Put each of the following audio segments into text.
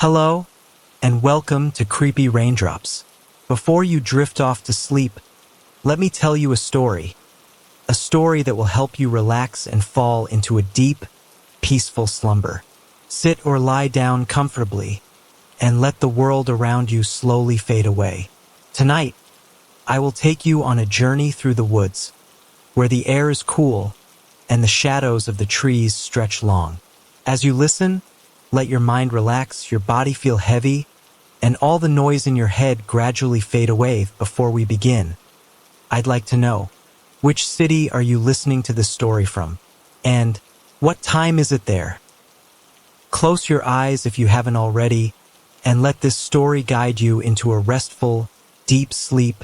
Hello, and welcome to Creepy Raindrops. Before you drift off to sleep, let me tell you a story. A story that will help you relax and fall into a deep, peaceful slumber. Sit or lie down comfortably, and let the world around you slowly fade away. Tonight, I will take you on a journey through the woods, where the air is cool and the shadows of the trees stretch long. As you listen, let your mind relax, your body feel heavy, and all the noise in your head gradually fade away. Before we begin, I'd like to know, which city are you listening to this story from? And what time is it there? Close your eyes if you haven't already, and let this story guide you into a restful, deep sleep.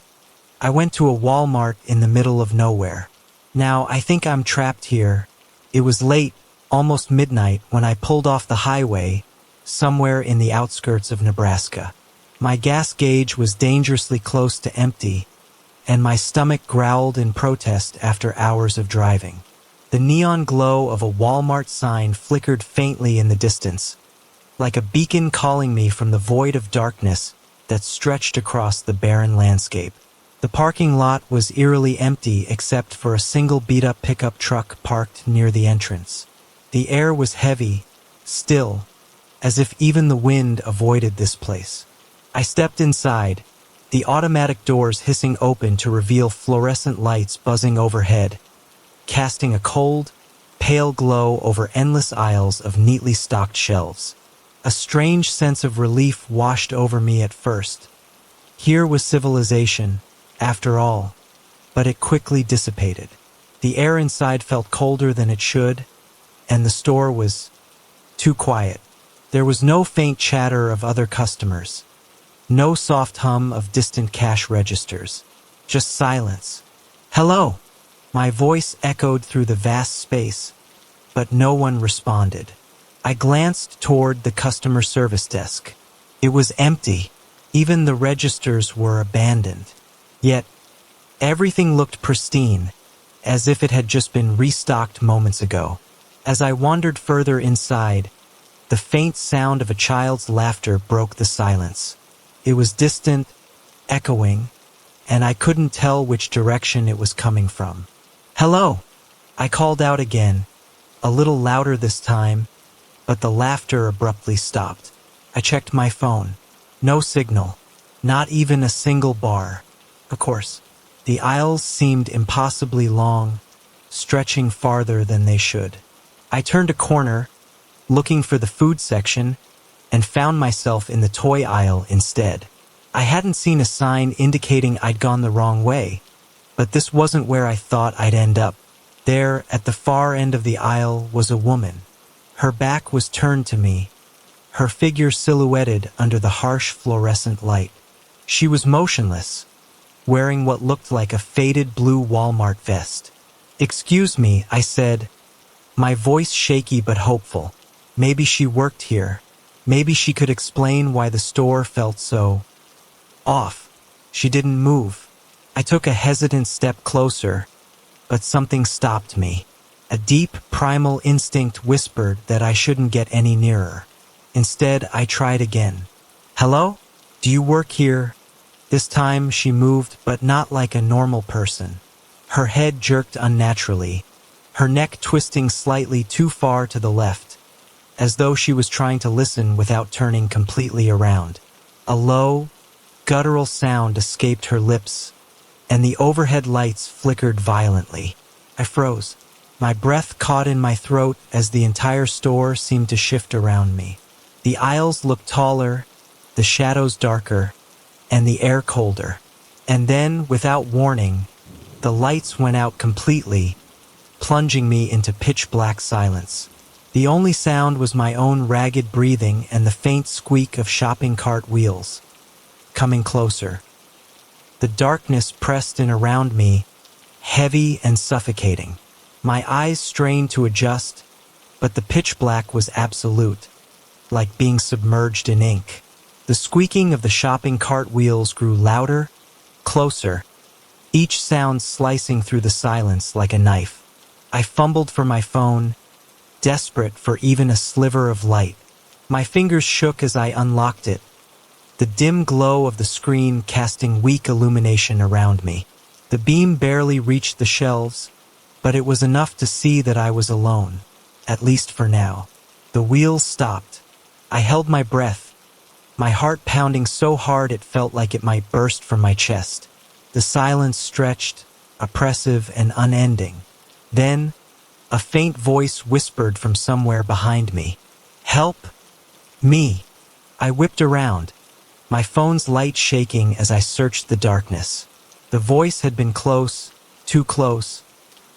I went to a Walmart in the middle of nowhere. Now, I think I'm trapped here. It was late, almost midnight, when I pulled off the highway, somewhere in the outskirts of Nebraska. My gas gauge was dangerously close to empty, and my stomach growled in protest after hours of driving. The neon glow of a Walmart sign flickered faintly in the distance, like a beacon calling me from the void of darkness that stretched across the barren landscape. The parking lot was eerily empty except for a single beat-up pickup truck parked near the entrance. The air was heavy, still, as if even the wind avoided this place. I stepped inside, the automatic doors hissing open to reveal fluorescent lights buzzing overhead, casting a cold, pale glow over endless aisles of neatly stocked shelves. A strange sense of relief washed over me at first. Here was civilization, after all, but it quickly dissipated. The air inside felt colder than it should, and the store was too quiet. There was no faint chatter of other customers, no soft hum of distant cash registers, just silence. "Hello!" My voice echoed through the vast space, but no one responded. I glanced toward the customer service desk. It was empty. Even the registers were abandoned. Yet, everything looked pristine, as if it had just been restocked moments ago. As I wandered further inside, the faint sound of a child's laughter broke the silence. It was distant, echoing, and I couldn't tell which direction it was coming from. "Hello!" I called out again, a little louder this time, but the laughter abruptly stopped. I checked my phone. No signal, not even a single bar. Of course, the aisles seemed impossibly long, stretching farther than they should. I turned a corner, looking for the food section, and found myself in the toy aisle instead. I hadn't seen a sign indicating I'd gone the wrong way, but this wasn't where I thought I'd end up. There, at the far end of the aisle, was a woman. Her back was turned to me, her figure silhouetted under the harsh fluorescent light. She was motionless, wearing what looked like a faded blue Walmart vest. "Excuse me," I said, my voice shaky but hopeful. Maybe she worked here. Maybe she could explain why the store felt so off. She didn't move. I took a hesitant step closer, but something stopped me. A deep, primal instinct whispered that I shouldn't get any nearer. Instead, I tried again. "Hello? Do you work here?" This time she moved, but not like a normal person. Her head jerked unnaturally, her neck twisting slightly too far to the left, as though she was trying to listen without turning completely around. A low, guttural sound escaped her lips, and the overhead lights flickered violently. I froze. My breath caught in my throat as the entire store seemed to shift around me. The aisles looked taller, the shadows darker, and the air colder. And then, without warning, the lights went out completely, plunging me into pitch-black silence. The only sound was my own ragged breathing and the faint squeak of shopping cart wheels. Coming closer. The darkness pressed in around me, heavy and suffocating. My eyes strained to adjust, but the pitch black was absolute, like being submerged in ink. The squeaking of the shopping cart wheels grew louder, closer, each sound slicing through the silence like a knife. I fumbled for my phone, desperate for even a sliver of light. My fingers shook as I unlocked it, the dim glow of the screen casting weak illumination around me. The beam barely reached the shelves, but it was enough to see that I was alone, at least for now. The wheels stopped. I held my breath, my heart pounding so hard it felt like it might burst from my chest. The silence stretched, oppressive and unending. Then, a faint voice whispered from somewhere behind me. "Help! Me!" I whipped around, my phone's light shaking as I searched the darkness. The voice had been close, too close,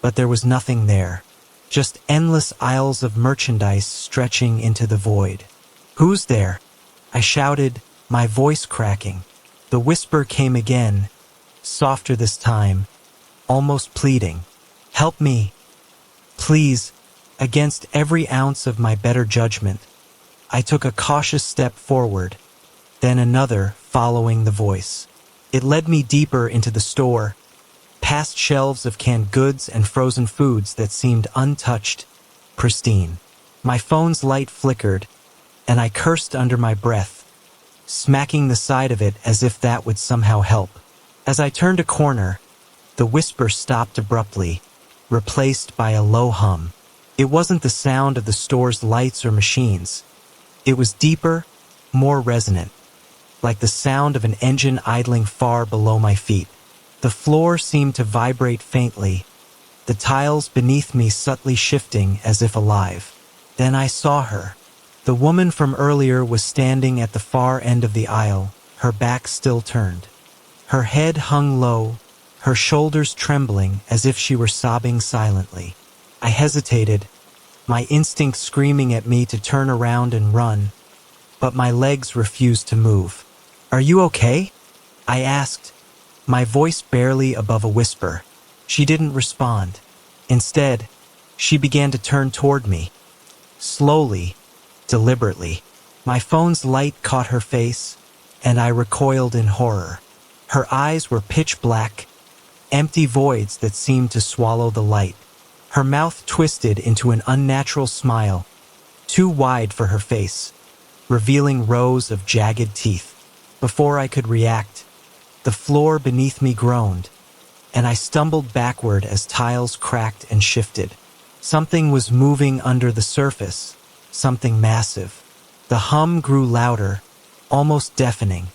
but there was nothing there. Just endless aisles of merchandise stretching into the void. "Who's there?" I shouted, my voice cracking. The whisper came again, softer this time, almost pleading. "Help me, please." Against every ounce of my better judgment, I took a cautious step forward, then another following the voice. It led me deeper into the store, past shelves of canned goods and frozen foods that seemed untouched, pristine. My phone's light flickered, and I cursed under my breath, smacking the side of it as if that would somehow help. As I turned a corner, the whisper stopped abruptly, replaced by a low hum. It wasn't the sound of the store's lights or machines. It was deeper, more resonant, like the sound of an engine idling far below my feet. The floor seemed to vibrate faintly, the tiles beneath me subtly shifting as if alive. Then I saw her. The woman from earlier was standing at the far end of the aisle, her back still turned. Her head hung low, her shoulders trembling as if she were sobbing silently. I hesitated, my instinct screaming at me to turn around and run, but my legs refused to move. "Are you okay?" I asked, my voice barely above a whisper. She didn't respond. Instead, she began to turn toward me. Slowly, deliberately. My phone's light caught her face, and I recoiled in horror. Her eyes were pitch black, empty voids that seemed to swallow the light. Her mouth twisted into an unnatural smile, too wide for her face, revealing rows of jagged teeth. Before I could react, the floor beneath me groaned, and I stumbled backward as tiles cracked and shifted. Something was moving under the surface, something massive. The hum grew louder, almost deafening,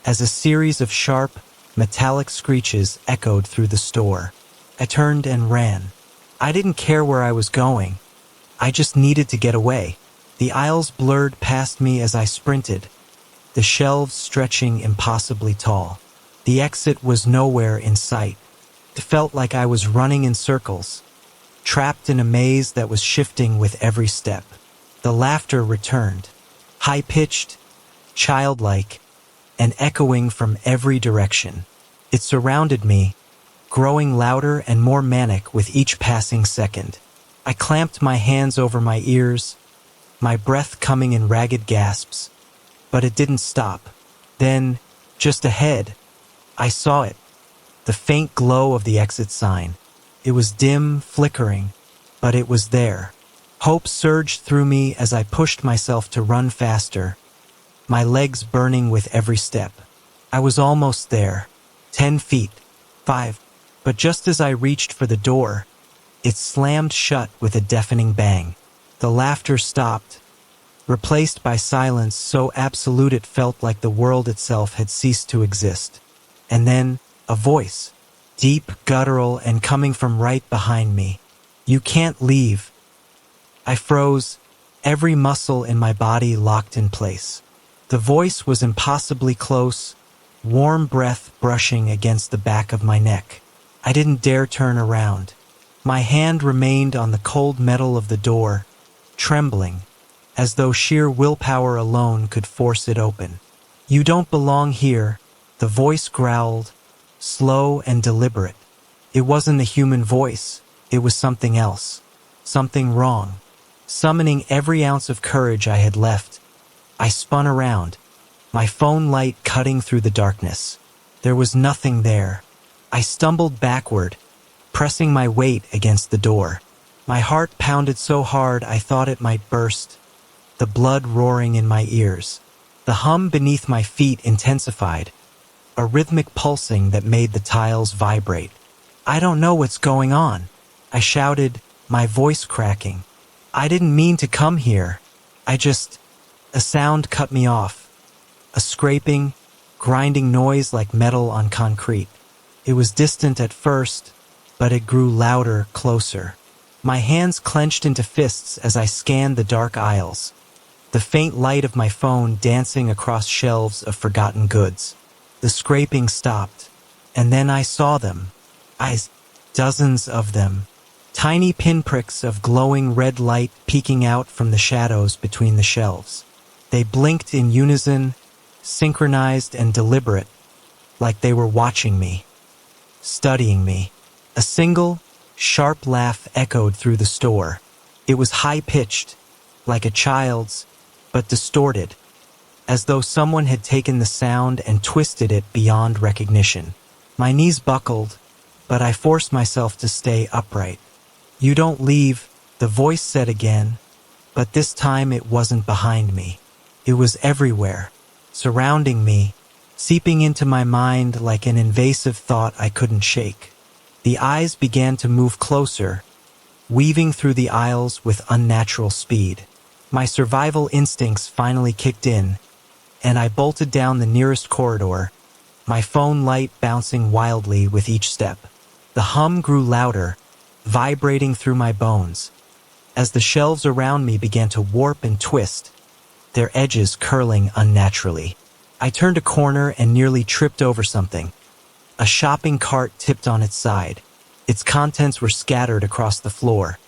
as a series of sharp, metallic screeches echoed through the store. I turned and ran. I didn't care where I was going. I just needed to get away. The aisles blurred past me as I sprinted, the shelves stretching impossibly tall. The exit was nowhere in sight. It felt like I was running in circles, trapped in a maze that was shifting with every step. The laughter returned, high-pitched, childlike, and echoing from every direction. It surrounded me, growing louder and more manic with each passing second. I clamped my hands over my ears, my breath coming in ragged gasps, but it didn't stop. Then, just ahead, I saw it, the faint glow of the exit sign. It was dim, flickering, but it was there. Hope surged through me as I pushed myself to run faster, my legs burning with every step. I was almost there, 10 feet, 5, but just as I reached for the door, it slammed shut with a deafening bang. The laughter stopped, replaced by silence so absolute it felt like the world itself had ceased to exist. And then, a voice, deep, guttural, and coming from right behind me. "You can't leave." I froze, every muscle in my body locked in place. The voice was impossibly close, warm breath brushing against the back of my neck. I didn't dare turn around. My hand remained on the cold metal of the door, trembling, as though sheer willpower alone could force it open. "You don't belong here," the voice growled, slow and deliberate. It wasn't a human voice, it was something else, something wrong. Summoning every ounce of courage I had left, I spun around, my phone light cutting through the darkness. There was nothing there. I stumbled backward, pressing my weight against the door. My heart pounded so hard I thought it might burst, the blood roaring in my ears. The hum beneath my feet intensified, a rhythmic pulsing that made the tiles vibrate. "I don't know what's going on," I shouted, my voice cracking. "I didn't mean to come here. A sound cut me off. A scraping, grinding noise like metal on concrete. It was distant at first, but it grew louder, closer. My hands clenched into fists as I scanned the dark aisles, the faint light of my phone dancing across shelves of forgotten goods. The scraping stopped, and then I saw them. Dozens of them. Tiny pinpricks of glowing red light peeking out from the shadows between the shelves. They blinked in unison, synchronized and deliberate, like they were watching me, studying me. A single, sharp laugh echoed through the store. It was high-pitched, like a child's, but distorted, as though someone had taken the sound and twisted it beyond recognition. My knees buckled, but I forced myself to stay upright. "You don't leave," the voice said again, but this time it wasn't behind me. It was everywhere, surrounding me, seeping into my mind like an invasive thought I couldn't shake. The eyes began to move closer, weaving through the aisles with unnatural speed. My survival instincts finally kicked in, and I bolted down the nearest corridor, my phone light bouncing wildly with each step. The hum grew louder, vibrating through my bones, as the shelves around me began to warp and twist, their edges curling unnaturally. I turned a corner and nearly tripped over something. A shopping cart tipped on its side. Its contents were scattered across the floor.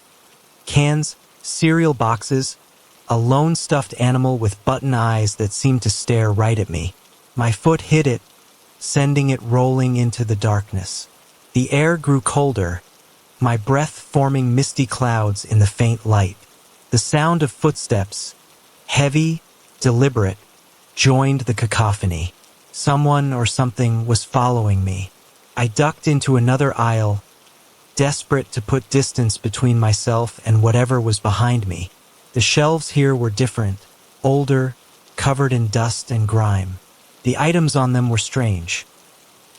Cans, cereal boxes, a lone stuffed animal with button eyes that seemed to stare right at me. My foot hit it, sending it rolling into the darkness. The air grew colder, my breath forming misty clouds in the faint light. The sound of footsteps, heavy, deliberate, joined the cacophony. Someone or something was following me. I ducked into another aisle, desperate to put distance between myself and whatever was behind me. The shelves here were different, older, covered in dust and grime. The items on them were strange.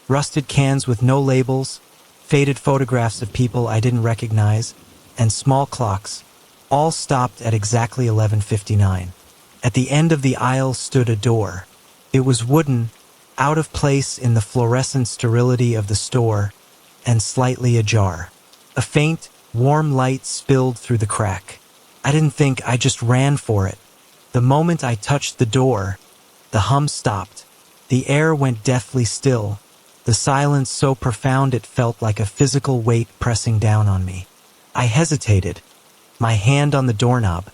Rusted cans with no labels, faded photographs of people I didn't recognize, and small clocks, all stopped at exactly 11:59. At the end of the aisle stood a door. It was wooden, out of place in the fluorescent sterility of the store, and slightly ajar. A faint, warm light spilled through the crack. I didn't think, I just ran for it. The moment I touched the door, the hum stopped. The air went deathly still, the silence so profound it felt like a physical weight pressing down on me. I hesitated, my hand on the doorknob,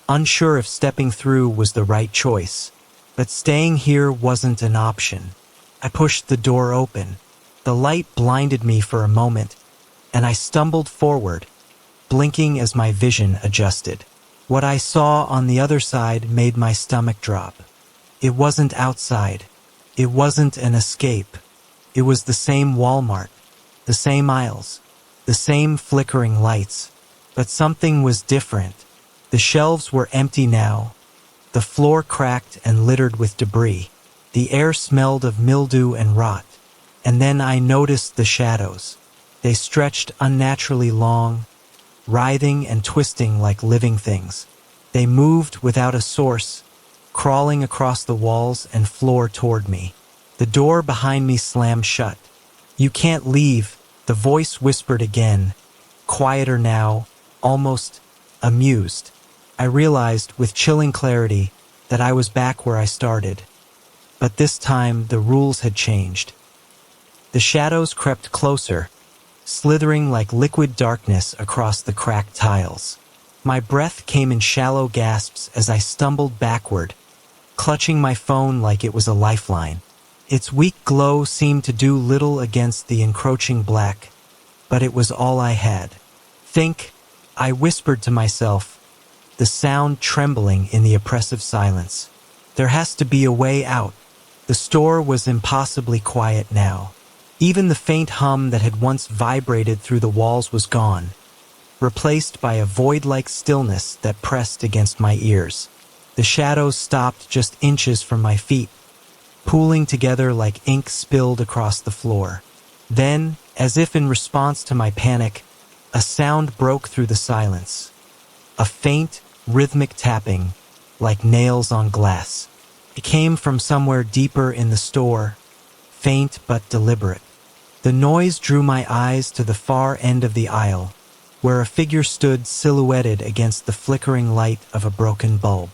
unsure if stepping through was the right choice. But staying here wasn't an option. I pushed the door open. The light blinded me for a moment, and I stumbled forward, blinking as my vision adjusted. What I saw on the other side made my stomach drop. It wasn't outside. It wasn't an escape. It was the same Walmart, the same aisles, the same flickering lights. But something was different. The shelves were empty now, the floor cracked and littered with debris. The air smelled of mildew and rot. And then I noticed the shadows. They stretched unnaturally long, writhing and twisting like living things. They moved without a source, crawling across the walls and floor toward me. The door behind me slammed shut. "You can't leave," the voice whispered again, quieter now, almost amused. I realized with chilling clarity that I was back where I started. But this time the rules had changed. The shadows crept closer, slithering like liquid darkness across the cracked tiles. My breath came in shallow gasps as I stumbled backward, clutching my phone like it was a lifeline. Its weak glow seemed to do little against the encroaching black, but it was all I had. "Think," I whispered to myself, the sound trembling in the oppressive silence. "There has to be a way out." The store was impossibly quiet now. Even the faint hum that had once vibrated through the walls was gone, replaced by a void-like stillness that pressed against my ears. The shadows stopped just inches from my feet, pooling together like ink spilled across the floor. Then, as if in response to my panic, a sound broke through the silence. A faint, rhythmic tapping, like nails on glass. It came from somewhere deeper in the store, faint but deliberate. The noise drew my eyes to the far end of the aisle, where a figure stood silhouetted against the flickering light of a broken bulb.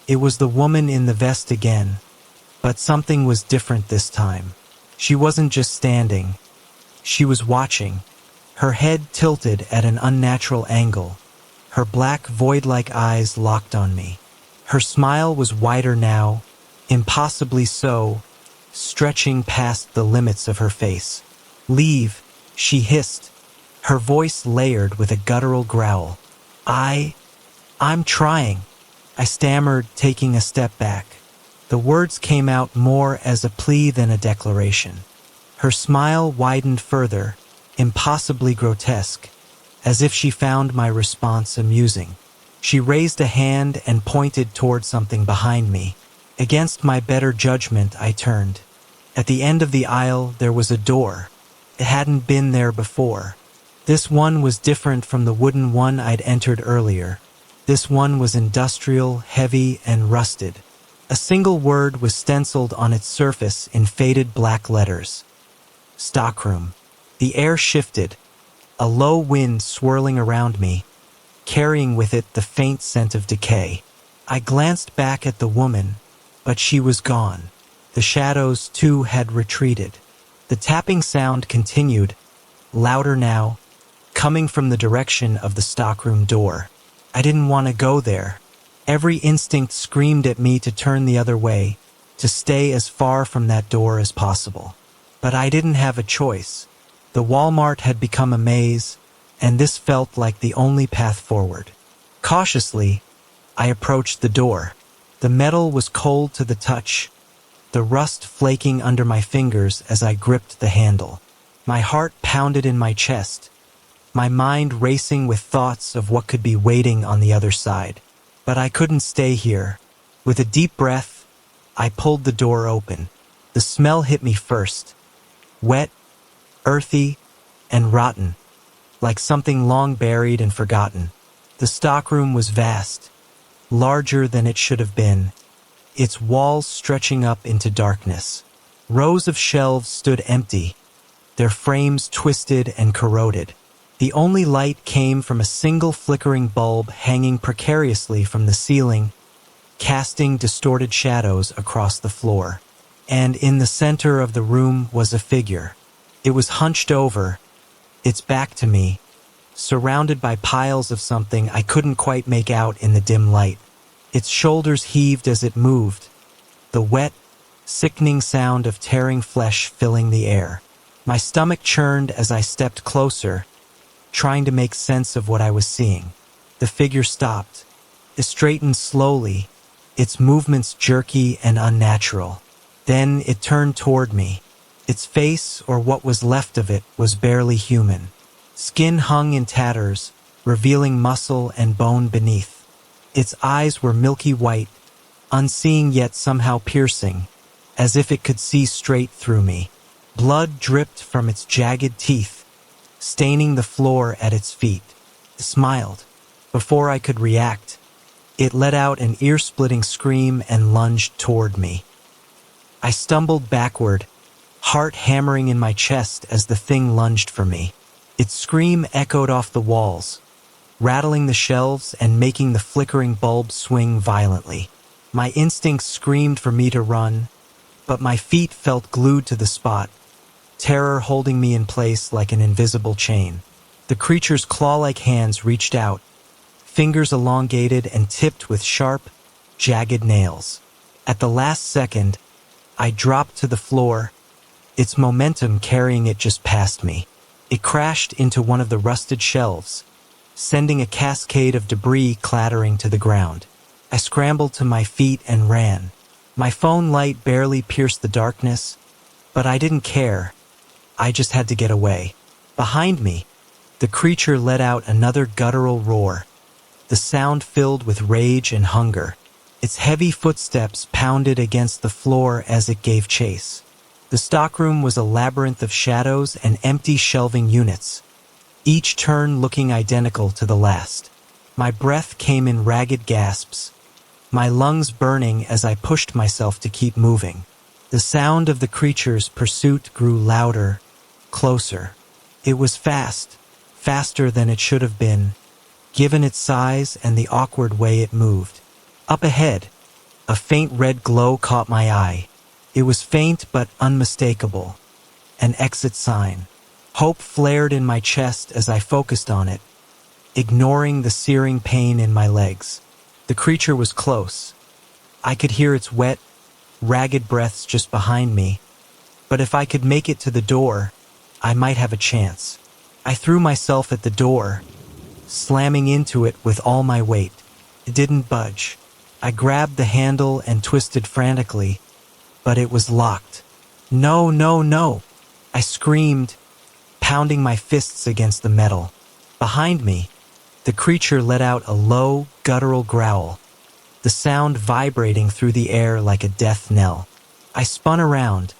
It was the woman in the vest again, but something was different this time. She wasn't just standing. She was watching, her head tilted at an unnatural angle, her black void-like eyes locked on me. Her smile was wider now, impossibly so, stretching past the limits of her face. "Leave," she hissed, her voice layered with a guttural growl. I'm trying," I stammered, taking a step back. The words came out more as a plea than a declaration. Her smile widened further, impossibly grotesque, as if she found my response amusing. She raised a hand and pointed toward something behind me. Against my better judgment, I turned. At the end of the aisle, there was a door. It hadn't been there before. This one was different from the wooden one I'd entered earlier. This one was industrial, heavy, and rusted. A single word was stenciled on its surface in faded black letters. Stockroom. The air shifted, a low wind swirling around me, carrying with it the faint scent of decay. I glanced back at the woman, but she was gone. The shadows, too, had retreated. The tapping sound continued, louder now, coming from the direction of the stockroom door. I didn't want to go there. Every instinct screamed at me to turn the other way, to stay as far from that door as possible. But I didn't have a choice. The Walmart had become a maze, and this felt like the only path forward. Cautiously, I approached the door. The metal was cold to the touch, the rust flaking under my fingers as I gripped the handle. My heart pounded in my chest, my mind racing with thoughts of what could be waiting on the other side. But I couldn't stay here. With a deep breath, I pulled the door open. The smell hit me first. Wet, earthy, and rotten, like something long buried and forgotten. The stockroom was vast, larger than it should have been, its walls stretching up into darkness. Rows of shelves stood empty, their frames twisted and corroded. The only light came from a single flickering bulb hanging precariously from the ceiling, casting distorted shadows across the floor. And in the center of the room was a figure. It was hunched over, its back to me, surrounded by piles of something I couldn't quite make out in the dim light. Its shoulders heaved as it moved, the wet, sickening sound of tearing flesh filling the air. My stomach churned as I stepped closer, trying to make sense of what I was seeing. The figure stopped. It straightened slowly, its movements jerky and unnatural. Then it turned toward me. Its face, or what was left of it, was barely human. Skin hung in tatters, revealing muscle and bone beneath. Its eyes were milky white, unseeing yet somehow piercing, as if it could see straight through me. Blood dripped from its jagged teeth, staining the floor at its feet. It smiled. Before I could react, it let out an ear-splitting scream and lunged toward me. I stumbled backward, heart hammering in my chest as the thing lunged for me. Its scream echoed off the walls, rattling the shelves and making the flickering bulb swing violently. My instincts screamed for me to run, but my feet felt glued to the spot, terror holding me in place like an invisible chain. The creature's claw-like hands reached out, fingers elongated and tipped with sharp, jagged nails. At the last second, I dropped to the floor, its momentum carrying it just past me. It crashed into one of the rusted shelves, sending a cascade of debris clattering to the ground. I scrambled to my feet and ran. My phone light barely pierced the darkness, but I didn't care. I just had to get away. Behind me, the creature let out another guttural roar, the sound filled with rage and hunger. Its heavy footsteps pounded against the floor as it gave chase. The stockroom was a labyrinth of shadows and empty shelving units, each turn looking identical to the last. My breath came in ragged gasps, my lungs burning as I pushed myself to keep moving. The sound of the creature's pursuit grew louder, closer. It was fast, faster than it should have been, given its size and the awkward way it moved. Up ahead, a faint red glow caught my eye. It was faint but unmistakable. An exit sign. Hope flared in my chest as I focused on it, ignoring the searing pain in my legs. The creature was close. I could hear its wet, ragged breaths just behind me, but if I could make it to the door, I might have a chance. I threw myself at the door, slamming into it with all my weight. It didn't budge. I grabbed the handle and twisted frantically, but it was locked. No, no, no! I screamed, pounding my fists against the metal. Behind me, the creature let out a low, guttural growl, the sound vibrating through the air like a death knell. I spun around,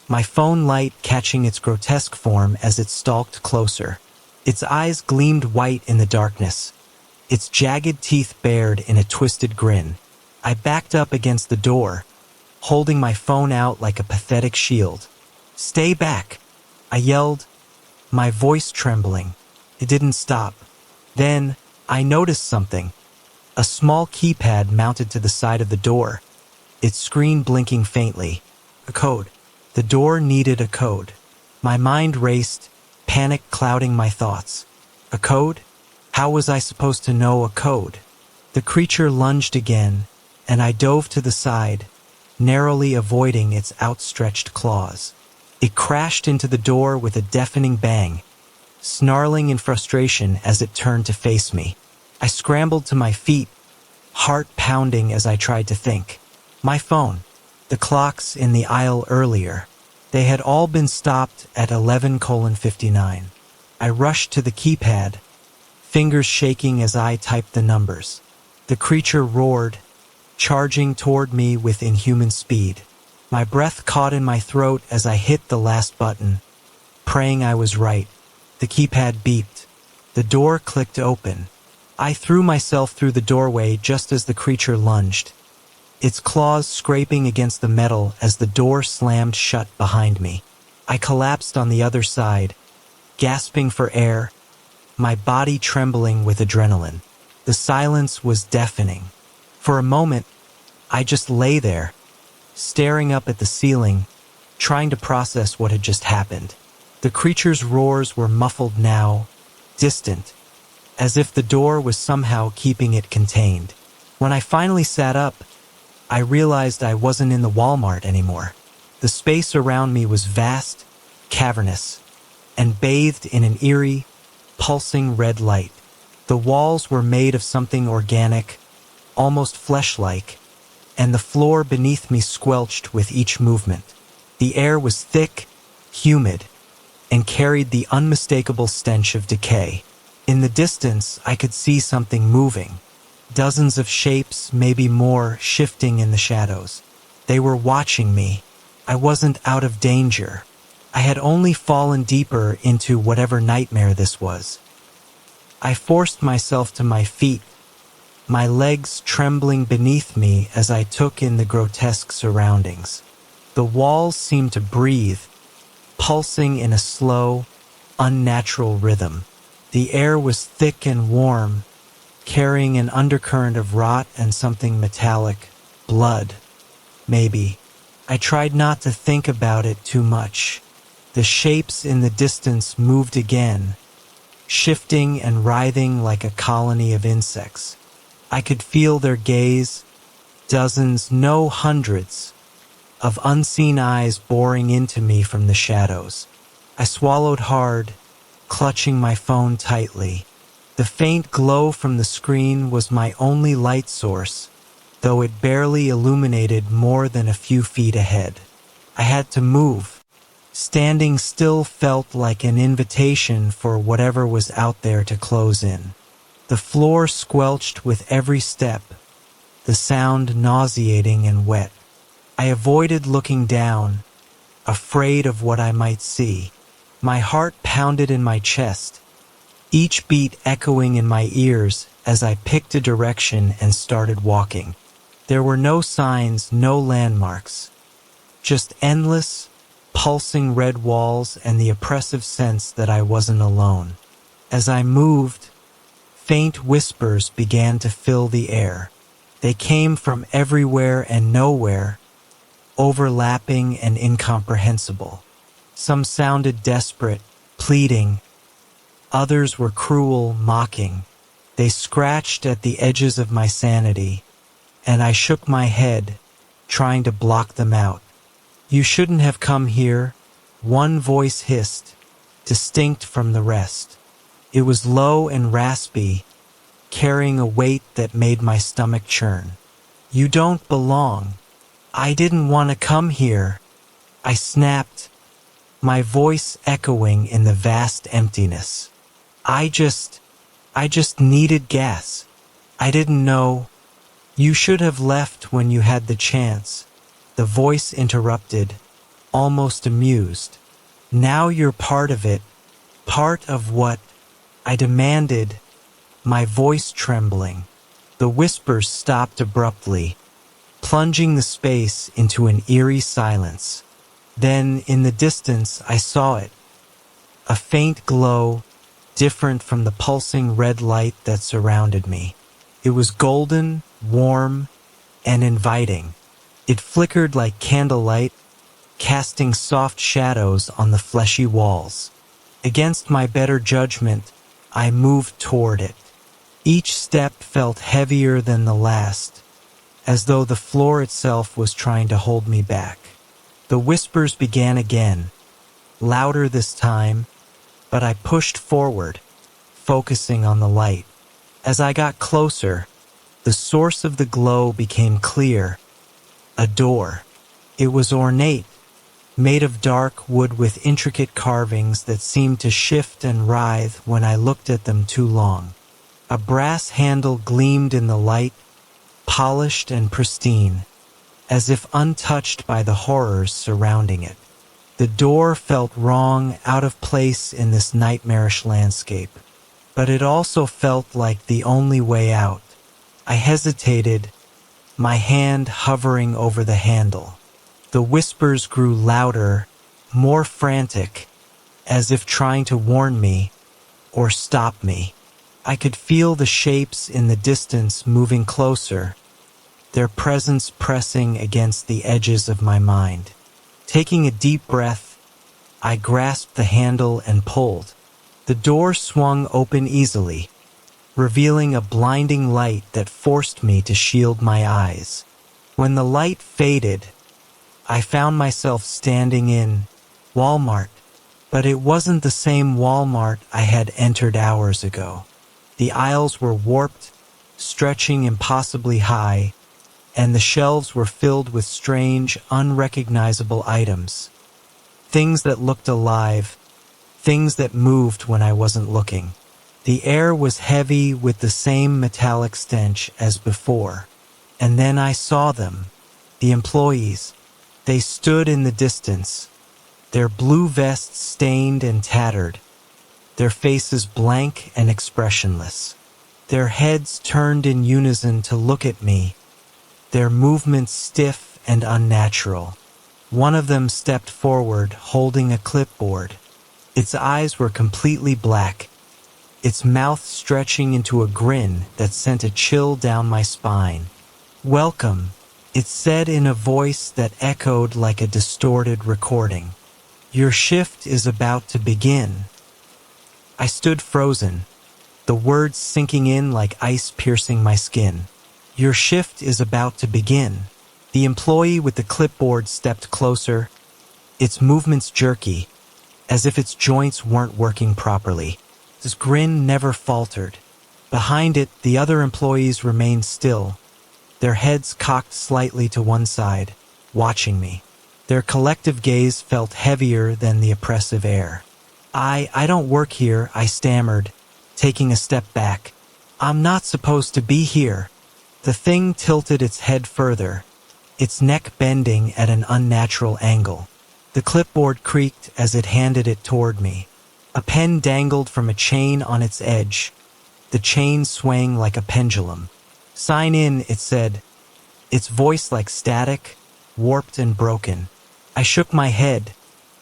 my phone light catching its grotesque form as it stalked closer. Its eyes gleamed white in the darkness, its jagged teeth bared in a twisted grin. I backed up against the door, holding my phone out like a pathetic shield. "Stay back!" I yelled, my voice trembling. It didn't stop. Then, I noticed something. A small keypad mounted to the side of the door, its screen blinking faintly. A code. The door needed a code. My mind raced, panic clouding my thoughts. A code? How was I supposed to know a code? The creature lunged again, and I dove to the side, narrowly avoiding its outstretched claws. It crashed into the door with a deafening bang, snarling in frustration as it turned to face me. I scrambled to my feet, heart pounding as I tried to think. My phone, the clocks in the aisle earlier, they had all been stopped at 11:59. I rushed to the keypad, fingers shaking as I typed the numbers. The creature roared, charging toward me with inhuman speed. My breath caught in my throat as I hit the last button, praying I was right. The keypad beeped. The door clicked open. I threw myself through the doorway just as the creature lunged, its claws scraping against the metal as the door slammed shut behind me. I collapsed on the other side, gasping for air, my body trembling with adrenaline. The silence was deafening. For a moment, I just lay there, staring up at the ceiling, trying to process what had just happened. The creature's roars were muffled now, distant, as if the door was somehow keeping it contained. When I finally sat up, I realized I wasn't in the Walmart anymore. The space around me was vast, cavernous, and bathed in an eerie, pulsing red light. The walls were made of something organic, almost flesh-like, and the floor beneath me squelched with each movement. The air was thick, humid, and carried the unmistakable stench of decay. In the distance, I could see something moving. Dozens of shapes, maybe more, shifting in the shadows. They were watching me. I wasn't out of danger. I had only fallen deeper into whatever nightmare this was. I forced myself to my feet, my legs trembling beneath me as I took in the grotesque surroundings. The walls seemed to breathe, pulsing in a slow, unnatural rhythm. The air was thick and warm, carrying an undercurrent of rot and something metallic. Blood, maybe. I tried not to think about it too much. The shapes in the distance moved again, shifting and writhing like a colony of insects. I could feel their gaze, dozens, no hundreds, of unseen eyes boring into me from the shadows. I swallowed hard, clutching my phone tightly. The faint glow from the screen was my only light source, though it barely illuminated more than a few feet ahead. I had to move. Standing still felt like an invitation for whatever was out there to close in. The floor squelched with every step, the sound nauseating and wet. I avoided looking down, afraid of what I might see. My heart pounded in my chest, each beat echoing in my ears as I picked a direction and started walking. There were no signs, no landmarks, just endless, pulsing red walls and the oppressive sense that I wasn't alone. As I moved, faint whispers began to fill the air. They came from everywhere and nowhere, overlapping and incomprehensible. Some sounded desperate, pleading. Others were cruel, mocking. They scratched at the edges of my sanity, and I shook my head, trying to block them out. "You shouldn't have come here," one voice hissed, distinct from the rest. It was low and raspy, carrying a weight that made my stomach churn. "You don't belong." "I didn't want to come here," I snapped, my voice echoing in the vast emptiness. I just needed gas. I didn't know." "You should have left when you had the chance," the voice interrupted, almost amused. "Now you're part of it." "Part of what?" I demanded, my voice trembling. The whispers stopped abruptly, plunging the space into an eerie silence. Then, in the distance, I saw it. A faint glow, different from the pulsing red light that surrounded me. It was golden, warm, and inviting. It flickered like candlelight, casting soft shadows on the fleshy walls. Against my better judgment, I moved toward it. Each step felt heavier than the last, as though the floor itself was trying to hold me back. The whispers began again, louder this time, but I pushed forward, focusing on the light. As I got closer, the source of the glow became clear. A door. It was ornate, made of dark wood with intricate carvings that seemed to shift and writhe when I looked at them too long. A brass handle gleamed in the light, polished and pristine, as if untouched by the horrors surrounding it. The door felt wrong, out of place in this nightmarish landscape, but it also felt like the only way out. I hesitated, my hand hovering over the handle. The whispers grew louder, more frantic, as if trying to warn me or stop me. I could feel the shapes in the distance moving closer, their presence pressing against the edges of my mind. Taking a deep breath, I grasped the handle and pulled. The door swung open easily, revealing a blinding light that forced me to shield my eyes. When the light faded, I found myself standing in Walmart, but it wasn't the same Walmart I had entered hours ago. The aisles were warped, stretching impossibly high, and the shelves were filled with strange, unrecognizable items. Things that looked alive, things that moved when I wasn't looking. The air was heavy with the same metallic stench as before. And then I saw them, the employees. They stood in the distance, their blue vests stained and tattered, their faces blank and expressionless. Their heads turned in unison to look at me, their movements stiff and unnatural. One of them stepped forward, holding a clipboard. Its eyes were completely black, its mouth stretching into a grin that sent a chill down my spine. "Welcome," it said in a voice that echoed like a distorted recording. "Your shift is about to begin." I stood frozen, the words sinking in like ice piercing my skin. "Your shift is about to begin." The employee with the clipboard stepped closer, its movements jerky, as if its joints weren't working properly. His grin never faltered. Behind it, the other employees remained still, their heads cocked slightly to one side, watching me. Their collective gaze felt heavier than the oppressive air. I don't work here," I stammered, taking a step back. "I'm not supposed to be here." The thing tilted its head further, its neck bending at an unnatural angle. The clipboard creaked as it handed it toward me. A pen dangled from a chain on its edge, the chain swaying like a pendulum. "Sign in," it said, its voice like static, warped and broken. I shook my head,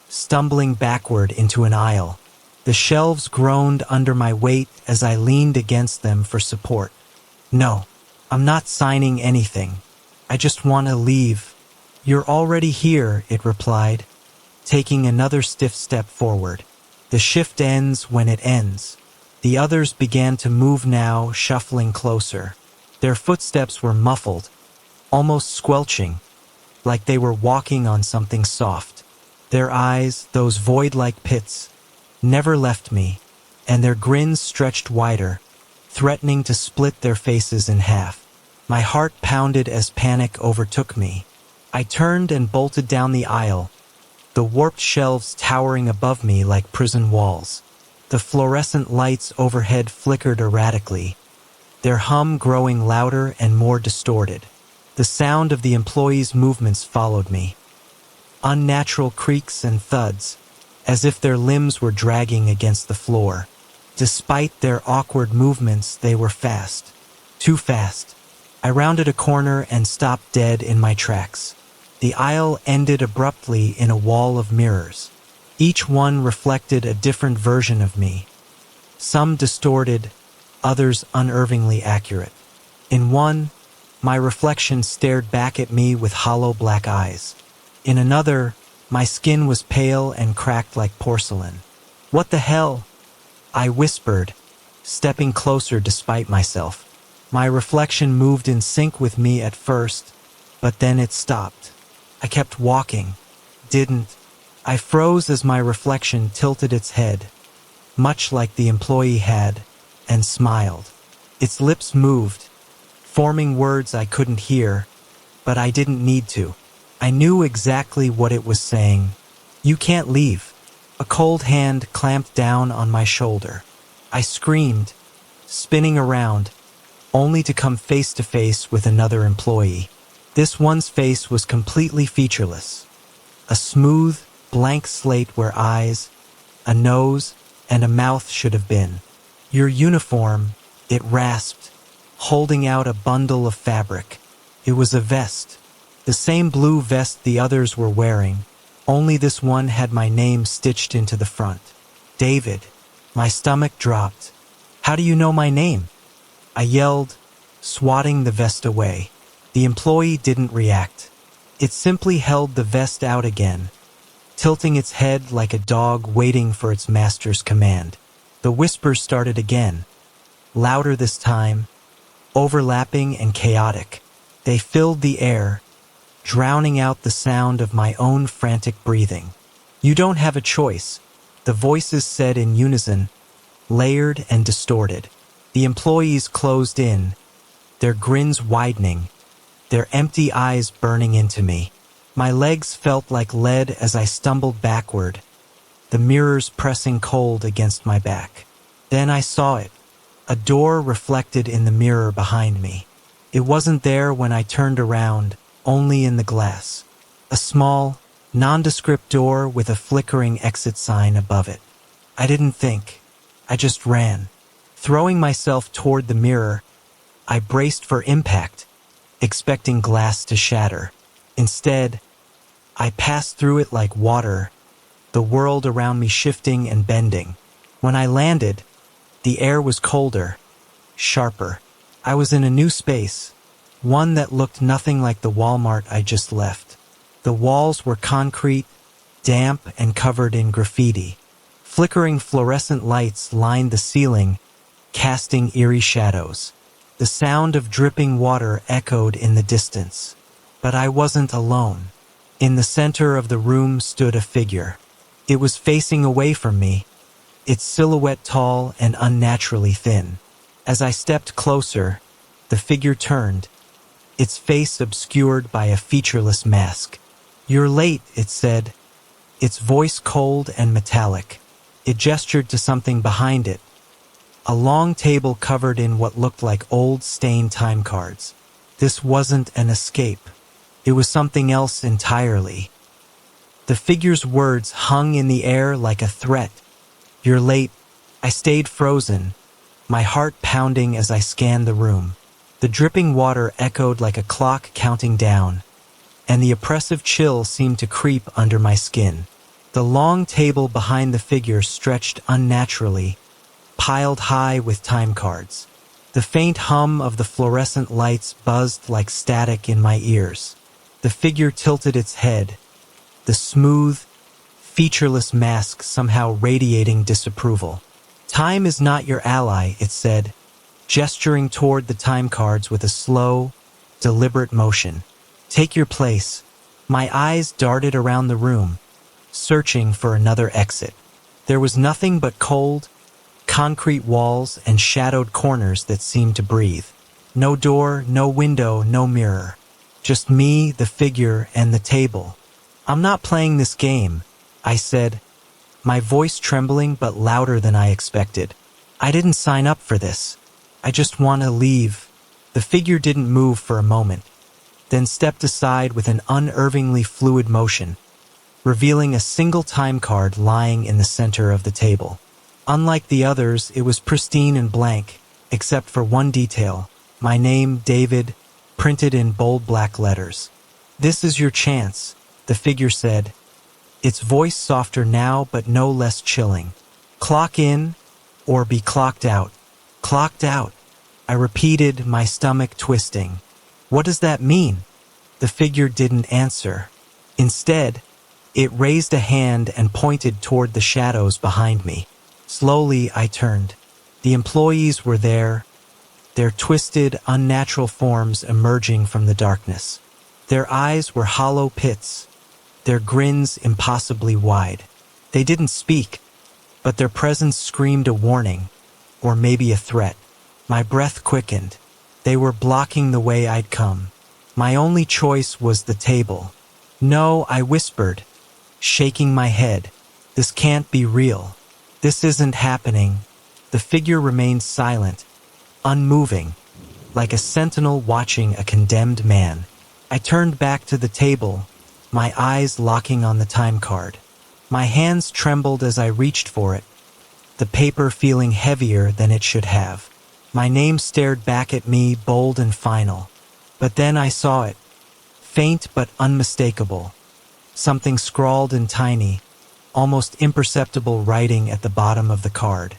stumbling backward into an aisle. The shelves groaned under my weight as I leaned against them for support. "No, I'm not signing anything. I just want to leave." "You're already here," it replied, taking another stiff step forward. "The shift ends when it ends." The others began to move now, shuffling closer. Their footsteps were muffled, almost squelching, like they were walking on something soft. Their eyes, those void-like pits, never left me, and their grins stretched wider, threatening to split their faces in half. My heart pounded as panic overtook me. I turned and bolted down the aisle, the warped shelves towering above me like prison walls. The fluorescent lights overhead flickered erratically, their hum growing louder and more distorted. The sound of the employees' movements followed me. Unnatural creaks and thuds, as if their limbs were dragging against the floor. Despite their awkward movements, they were fast. Too fast. I rounded a corner and stopped dead in my tracks. The aisle ended abruptly in a wall of mirrors. Each one reflected a different version of me. Some distorted, others unervingly accurate. In one, my reflection stared back at me with hollow black eyes. In another, my skin was pale and cracked like porcelain. "What the hell?" I whispered, stepping closer despite myself. My reflection moved in sync with me at first, but then it stopped. I kept walking. I froze as my reflection tilted its head, much like the employee had, and smiled. Its lips moved, forming words I couldn't hear, but I didn't need to. I knew exactly what it was saying. "You can't leave." A cold hand clamped down on my shoulder. I screamed, spinning around, only to come face to face with another employee. This one's face was completely featureless. A smooth, blank slate where eyes, a nose, and a mouth should have been. "Your uniform," it rasped, holding out a bundle of fabric. It was a vest. The same blue vest the others were wearing, only this one had my name stitched into the front. "David." My stomach dropped. "How do you know my name?" I yelled, swatting the vest away. The employee didn't react. It simply held the vest out again, tilting its head like a dog waiting for its master's command. The whispers started again, louder this time, overlapping and chaotic. They filled the air, drowning out the sound of my own frantic breathing. "You don't have a choice," the voices said in unison, layered and distorted. The employees closed in, their grins widening, their empty eyes burning into me. My legs felt like lead as I stumbled backward, the mirrors pressing cold against my back. Then I saw it, a door reflected in the mirror behind me. It wasn't there when I turned around, only in the glass. A small, nondescript door with a flickering exit sign above it. I didn't think. I just ran. Throwing myself toward the mirror, I braced for impact, expecting glass to shatter. Instead, I passed through it like water, the world around me shifting and bending. When I landed, the air was colder, sharper. I was in a new space, one that looked nothing like the Walmart I just left. The walls were concrete, damp, and covered in graffiti. Flickering fluorescent lights lined the ceiling, casting eerie shadows. The sound of dripping water echoed in the distance. But I wasn't alone. In the center of the room stood a figure. It was facing away from me, its silhouette tall and unnaturally thin. As I stepped closer, the figure turned, its face obscured by a featureless mask. "You're late," it said, its voice cold and metallic. It gestured to something behind it, a long table covered in what looked like old stained time cards. This wasn't an escape. It was something else entirely. The figure's words hung in the air like a threat. "You're late." I stayed frozen, my heart pounding as I scanned the room. The dripping water echoed like a clock counting down, and the oppressive chill seemed to creep under my skin. The long table behind the figure stretched unnaturally, piled high with time cards. The faint hum of the fluorescent lights buzzed like static in my ears. The figure tilted its head, the smooth, featureless mask somehow radiating disapproval. "Time is not your ally," it said, gesturing toward the time cards with a slow, deliberate motion. "Take your place." My eyes darted around the room, searching for another exit. There was nothing but cold, concrete walls and shadowed corners that seemed to breathe. No door, no window, no mirror. Just me, the figure, and the table. "I'm not playing this game," I said, my voice trembling but louder than I expected. "I didn't sign up for this. I just want to leave." The figure didn't move for a moment, then stepped aside with an unervingly fluid motion, revealing a single time card lying in the center of the table. Unlike the others, it was pristine and blank, except for one detail: my name, David, printed in bold black letters. "This is your chance," the figure said, its voice softer now but no less chilling. "Clock in, or be clocked out." "Clocked out," I repeated, my stomach twisting. "What does that mean?" The figure didn't answer. Instead, it raised a hand and pointed toward the shadows behind me. Slowly, I turned. The employees were there, their twisted, unnatural forms emerging from the darkness. Their eyes were hollow pits, their grins impossibly wide. They didn't speak, but their presence screamed a warning, or maybe a threat. My breath quickened. They were blocking the way I'd come. My only choice was the table. "No," I whispered, shaking my head. "This can't be real. This isn't happening." The figure remained silent, unmoving, like a sentinel watching a condemned man. I turned back to the table, my eyes locking on the time card. My hands trembled as I reached for it, the paper feeling heavier than it should have. My name stared back at me, bold and final. But then I saw it, faint but unmistakable. Something scrawled in tiny, almost imperceptible writing at the bottom of the card.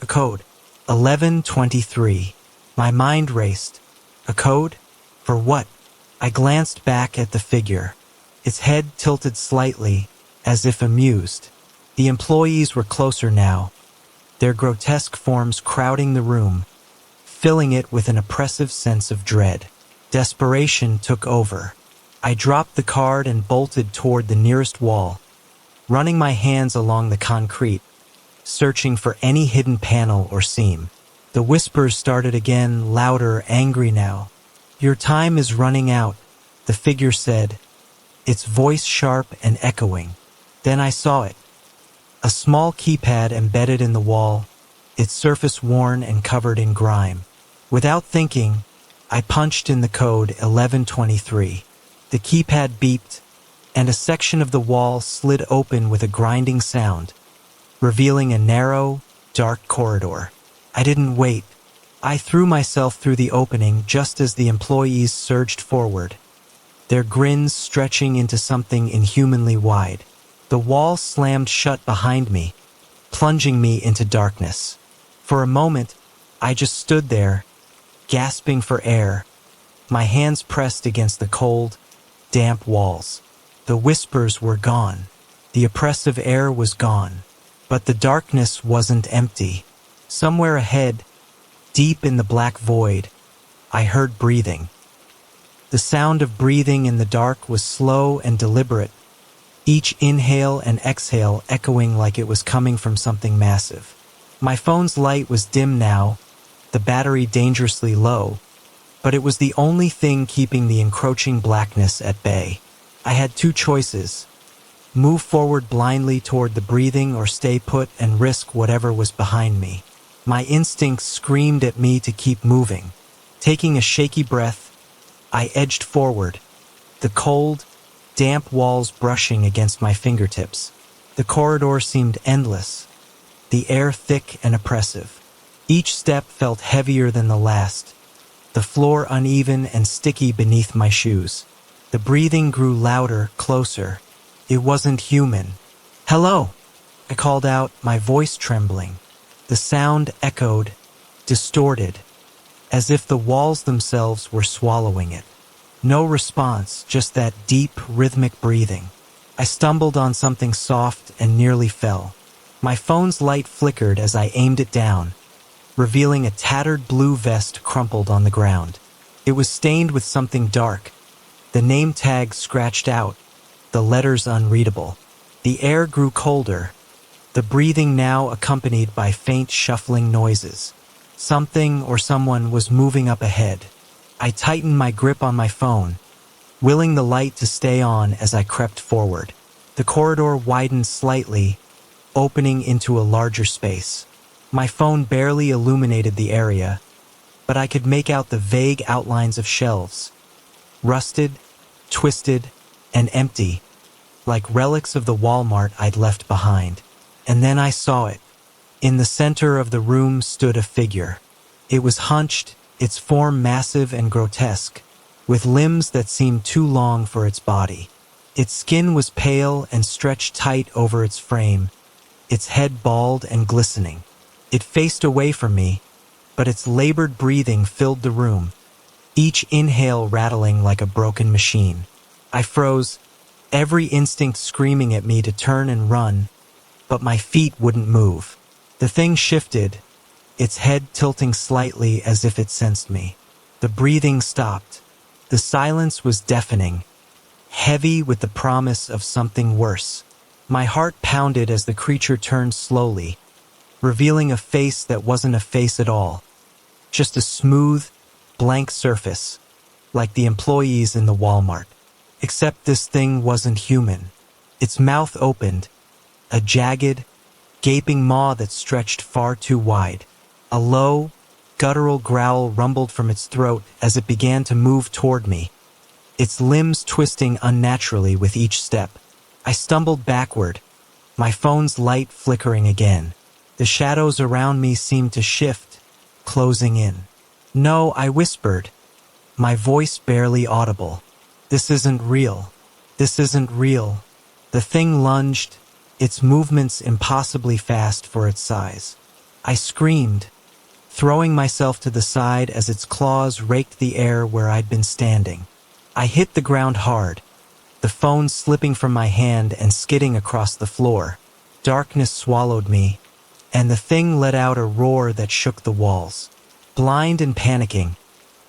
A code. 1123. My mind raced. A code? For what? I glanced back at the figure. Its head tilted slightly, as if amused. The employees were closer now, their grotesque forms crowding the room, filling it with an oppressive sense of dread. Desperation took over. I dropped the card and bolted toward the nearest wall, running my hands along the concrete, searching for any hidden panel or seam. The whispers started again, louder, angry now. "Your time is running out," the figure said, its voice sharp and echoing. Then I saw it. A small keypad embedded in the wall, its surface worn and covered in grime. Without thinking, I punched in the code 1123. The keypad beeped, and a section of the wall slid open with a grinding sound, revealing a narrow, dark corridor. I didn't wait. I threw myself through the opening just as the employees surged forward, their grins stretching into something inhumanly wide. The wall slammed shut behind me, plunging me into darkness. For a moment, I just stood there, gasping for air, my hands pressed against the cold, damp walls. The whispers were gone. The oppressive air was gone. But the darkness wasn't empty. Somewhere ahead, deep in the black void, I heard breathing. The sound of breathing in the dark was slow and deliberate, each inhale and exhale echoing like it was coming from something massive. My phone's light was dim now, the battery dangerously low, but it was the only thing keeping the encroaching blackness at bay. I had two choices: move forward blindly toward the breathing or stay put and risk whatever was behind me. My instincts screamed at me to keep moving. Taking a shaky breath, I edged forward, the cold, damp walls brushing against my fingertips. The corridor seemed endless, the air thick and oppressive. Each step felt heavier than the last, the floor uneven and sticky beneath my shoes. The breathing grew louder, closer. It wasn't human. "Hello," I called out, my voice trembling. The sound echoed, distorted, as if the walls themselves were swallowing it. No response, just that deep, rhythmic breathing. I stumbled on something soft and nearly fell. My phone's light flickered as I aimed it down, revealing a tattered blue vest crumpled on the ground. It was stained with something dark, the name tag scratched out, the letters unreadable. The air grew colder, the breathing now accompanied by faint shuffling noises. Something or someone was moving up ahead. I tightened my grip on my phone, willing the light to stay on as I crept forward. The corridor widened slightly, opening into a larger space. My phone barely illuminated the area, but I could make out the vague outlines of shelves, rusted, twisted, and empty, like relics of the Walmart I'd left behind. And then I saw it. In the center of the room stood a figure. It was hunched, its form massive and grotesque, with limbs that seemed too long for its body. Its skin was pale and stretched tight over its frame, its head bald and glistening. It faced away from me, but its labored breathing filled the room, each inhale rattling like a broken machine. I froze, every instinct screaming at me to turn and run, but my feet wouldn't move. The thing shifted, its head tilting slightly as if it sensed me. The breathing stopped. The silence was deafening, heavy with the promise of something worse. My heart pounded as the creature turned slowly, revealing a face that wasn't a face at all, just a smooth, blank surface, like the employees in the Walmart. Except this thing wasn't human. Its mouth opened, a jagged, gaping maw that stretched far too wide. A low, guttural growl rumbled from its throat as it began to move toward me, its limbs twisting unnaturally with each step. I stumbled backward, my phone's light flickering again. The shadows around me seemed to shift, closing in. "No," I whispered, my voice barely audible. "This isn't real. This isn't real." The thing lunged, its movements impossibly fast for its size. I screamed, throwing myself to the side as its claws raked the air where I'd been standing. I hit the ground hard, the phone slipping from my hand and skidding across the floor. Darkness swallowed me, and the thing let out a roar that shook the walls. Blind and panicking,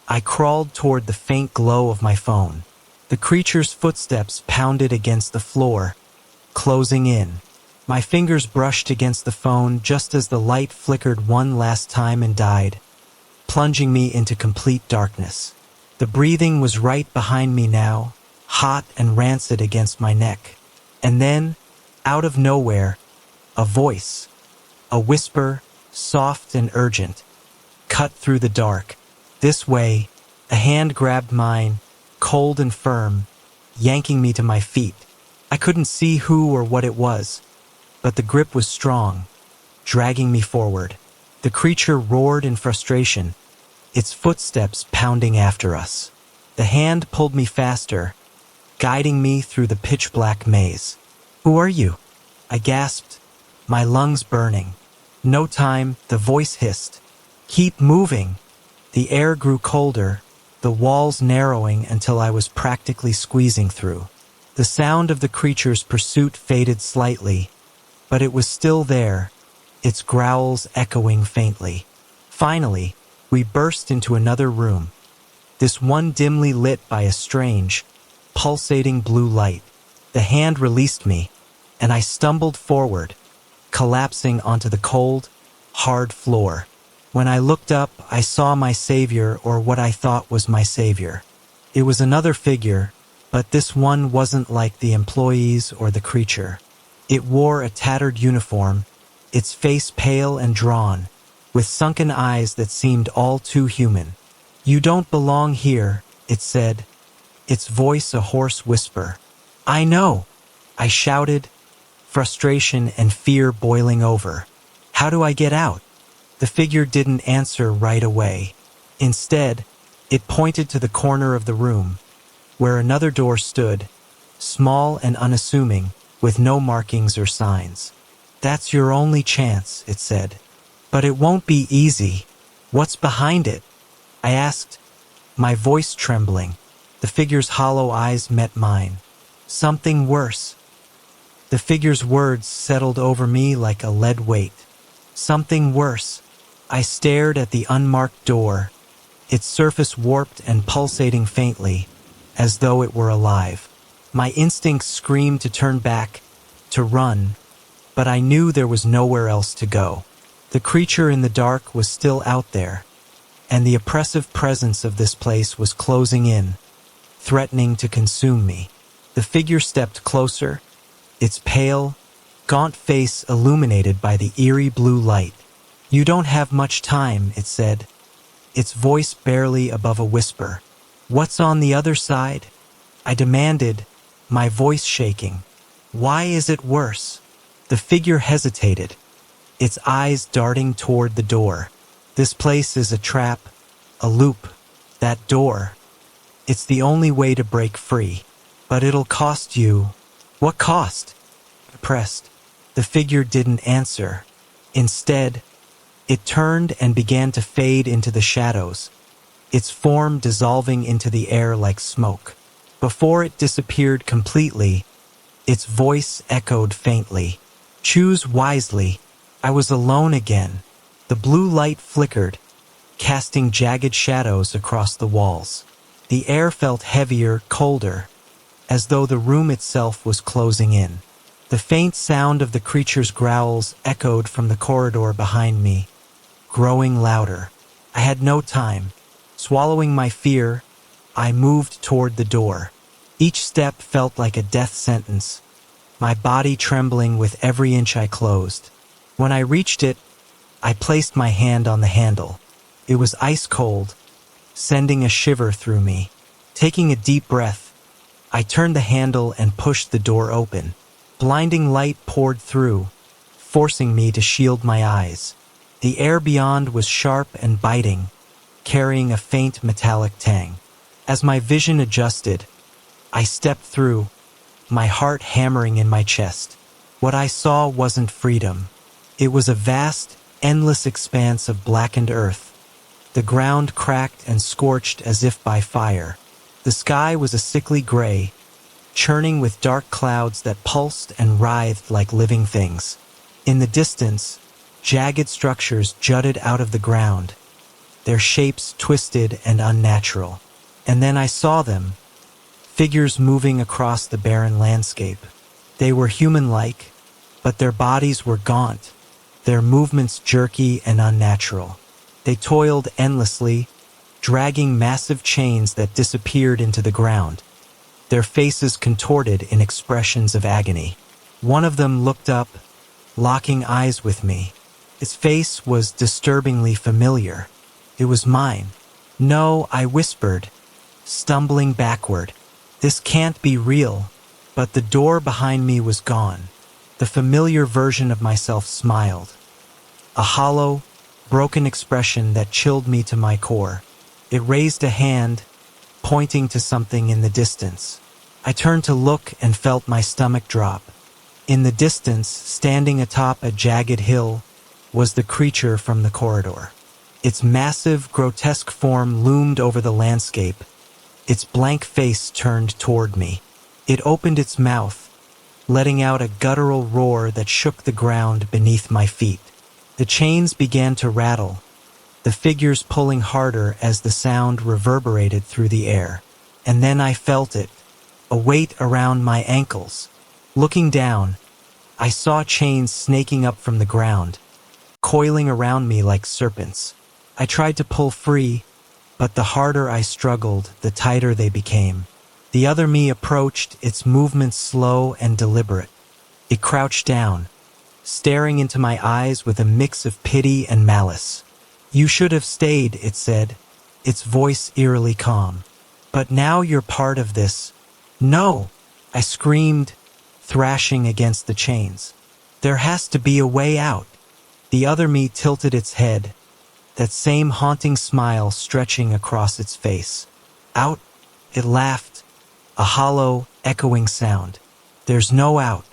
I crawled toward the faint glow of my phone. The creature's footsteps pounded against the floor, closing in. My fingers brushed against the phone just as the light flickered one last time and died, plunging me into complete darkness. The breathing was right behind me now, hot and rancid against my neck. And then, out of nowhere, a voice, a whisper, soft and urgent, cut through the dark. "This way." A hand grabbed mine, cold and firm, yanking me to my feet. I couldn't see who or what it was, but the grip was strong, dragging me forward. The creature roared in frustration, its footsteps pounding after us. The hand pulled me faster, guiding me through the pitch-black maze. "Who are you?" I gasped, my lungs burning. "No time," the voice hissed. "Keep moving." The air grew colder, the walls narrowing until I was practically squeezing through. The sound of the creature's pursuit faded slightly, but it was still there, its growls echoing faintly. Finally, we burst into another room, this one dimly lit by a strange, pulsating blue light. The hand released me, and I stumbled forward, collapsing onto the cold, hard floor. When I looked up, I saw my savior, or what I thought was my savior. It was another figure, but this one wasn't like the employees or the creature. It wore a tattered uniform, its face pale and drawn, with sunken eyes that seemed all too human. "You don't belong here," it said, its voice a hoarse whisper. I know, I shouted, frustration and fear boiling over. How do I get out? The figure didn't answer right away. Instead, it pointed to the corner of the room, where another door stood, small and unassuming, with no markings or signs. That's your only chance, it said. But it won't be easy. What's behind it? I asked, my voice trembling. The figure's hollow eyes met mine. Something worse. The figure's words settled over me like a lead weight. Something worse. I stared at the unmarked door, its surface warped and pulsating faintly, as though it were alive. My instincts screamed to turn back, to run, but I knew there was nowhere else to go. The creature in the dark was still out there, and the oppressive presence of this place was closing in, threatening to consume me. The figure stepped closer, its pale, gaunt face illuminated by the eerie blue light. You don't have much time, it said, its voice barely above a whisper. What's on the other side? I demanded, my voice shaking. Why is it worse? The figure hesitated, its eyes darting toward the door. This place is a trap, a loop. That door. It's the only way to break free. But it'll cost you. What cost? I pressed. The figure didn't answer. Instead, it turned and began to fade into the shadows, its form dissolving into the air like smoke. Before it disappeared completely, its voice echoed faintly. Choose wisely. I was alone again. The blue light flickered, casting jagged shadows across the walls. The air felt heavier, colder, as though the room itself was closing in. The faint sound of the creature's growls echoed from the corridor behind me, growing louder. I had no time. Swallowing my fear, I moved toward the door. Each step felt like a death sentence, my body trembling with every inch I closed. When I reached it, I placed my hand on the handle. It was ice cold, sending a shiver through me. Taking a deep breath, I turned the handle and pushed the door open. Blinding light poured through, forcing me to shield my eyes. The air beyond was sharp and biting, carrying a faint metallic tang. As my vision adjusted, I stepped through, my heart hammering in my chest. What I saw wasn't freedom. It was a vast, endless expanse of blackened earth. The ground cracked and scorched as if by fire. The sky was a sickly gray, churning with dark clouds that pulsed and writhed like living things. In the distance, jagged structures jutted out of the ground, their shapes twisted and unnatural. And then I saw them, figures moving across the barren landscape. They were human-like, but their bodies were gaunt, their movements jerky and unnatural. They toiled endlessly, dragging massive chains that disappeared into the ground, their faces contorted in expressions of agony. One of them looked up, locking eyes with me. Its face was disturbingly familiar. It was mine. No, I whispered, stumbling backward. This can't be real. But the door behind me was gone. The familiar version of myself smiled. A hollow, broken expression that chilled me to my core. It raised a hand, pointing to something in the distance. I turned to look and felt my stomach drop. In the distance, standing atop a jagged hill, was the creature from the corridor. Its massive, grotesque form loomed over the landscape, its blank face turned toward me. It opened its mouth, letting out a guttural roar that shook the ground beneath my feet. The chains began to rattle, the figures pulling harder as the sound reverberated through the air. And then I felt it, a weight around my ankles. Looking down, I saw chains snaking up from the ground, coiling around me like serpents. I tried to pull free, but the harder I struggled, the tighter they became. The other me approached, its movements slow and deliberate. It crouched down, staring into my eyes with a mix of pity and malice. You should have stayed, it said, its voice eerily calm. But now you're part of this. No, I screamed, thrashing against the chains. There has to be a way out. The other me tilted its head, that same haunting smile stretching across its face. Out, it laughed, a hollow, echoing sound. There's no out.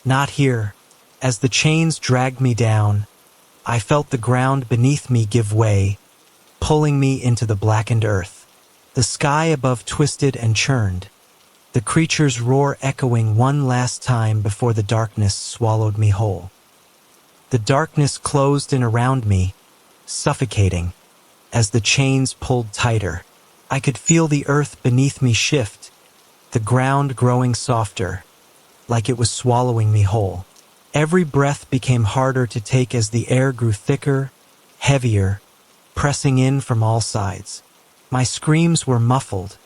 Not here. As the chains dragged me down, I felt the ground beneath me give way, pulling me into the blackened earth. The sky above twisted and churned, the creature's roar echoing one last time before the darkness swallowed me whole. The darkness closed in around me, suffocating, as the chains pulled tighter. I could feel the earth beneath me shift, the ground growing softer, like it was swallowing me whole. Every breath became harder to take as the air grew thicker, heavier, pressing in from all sides. My screams were muffled,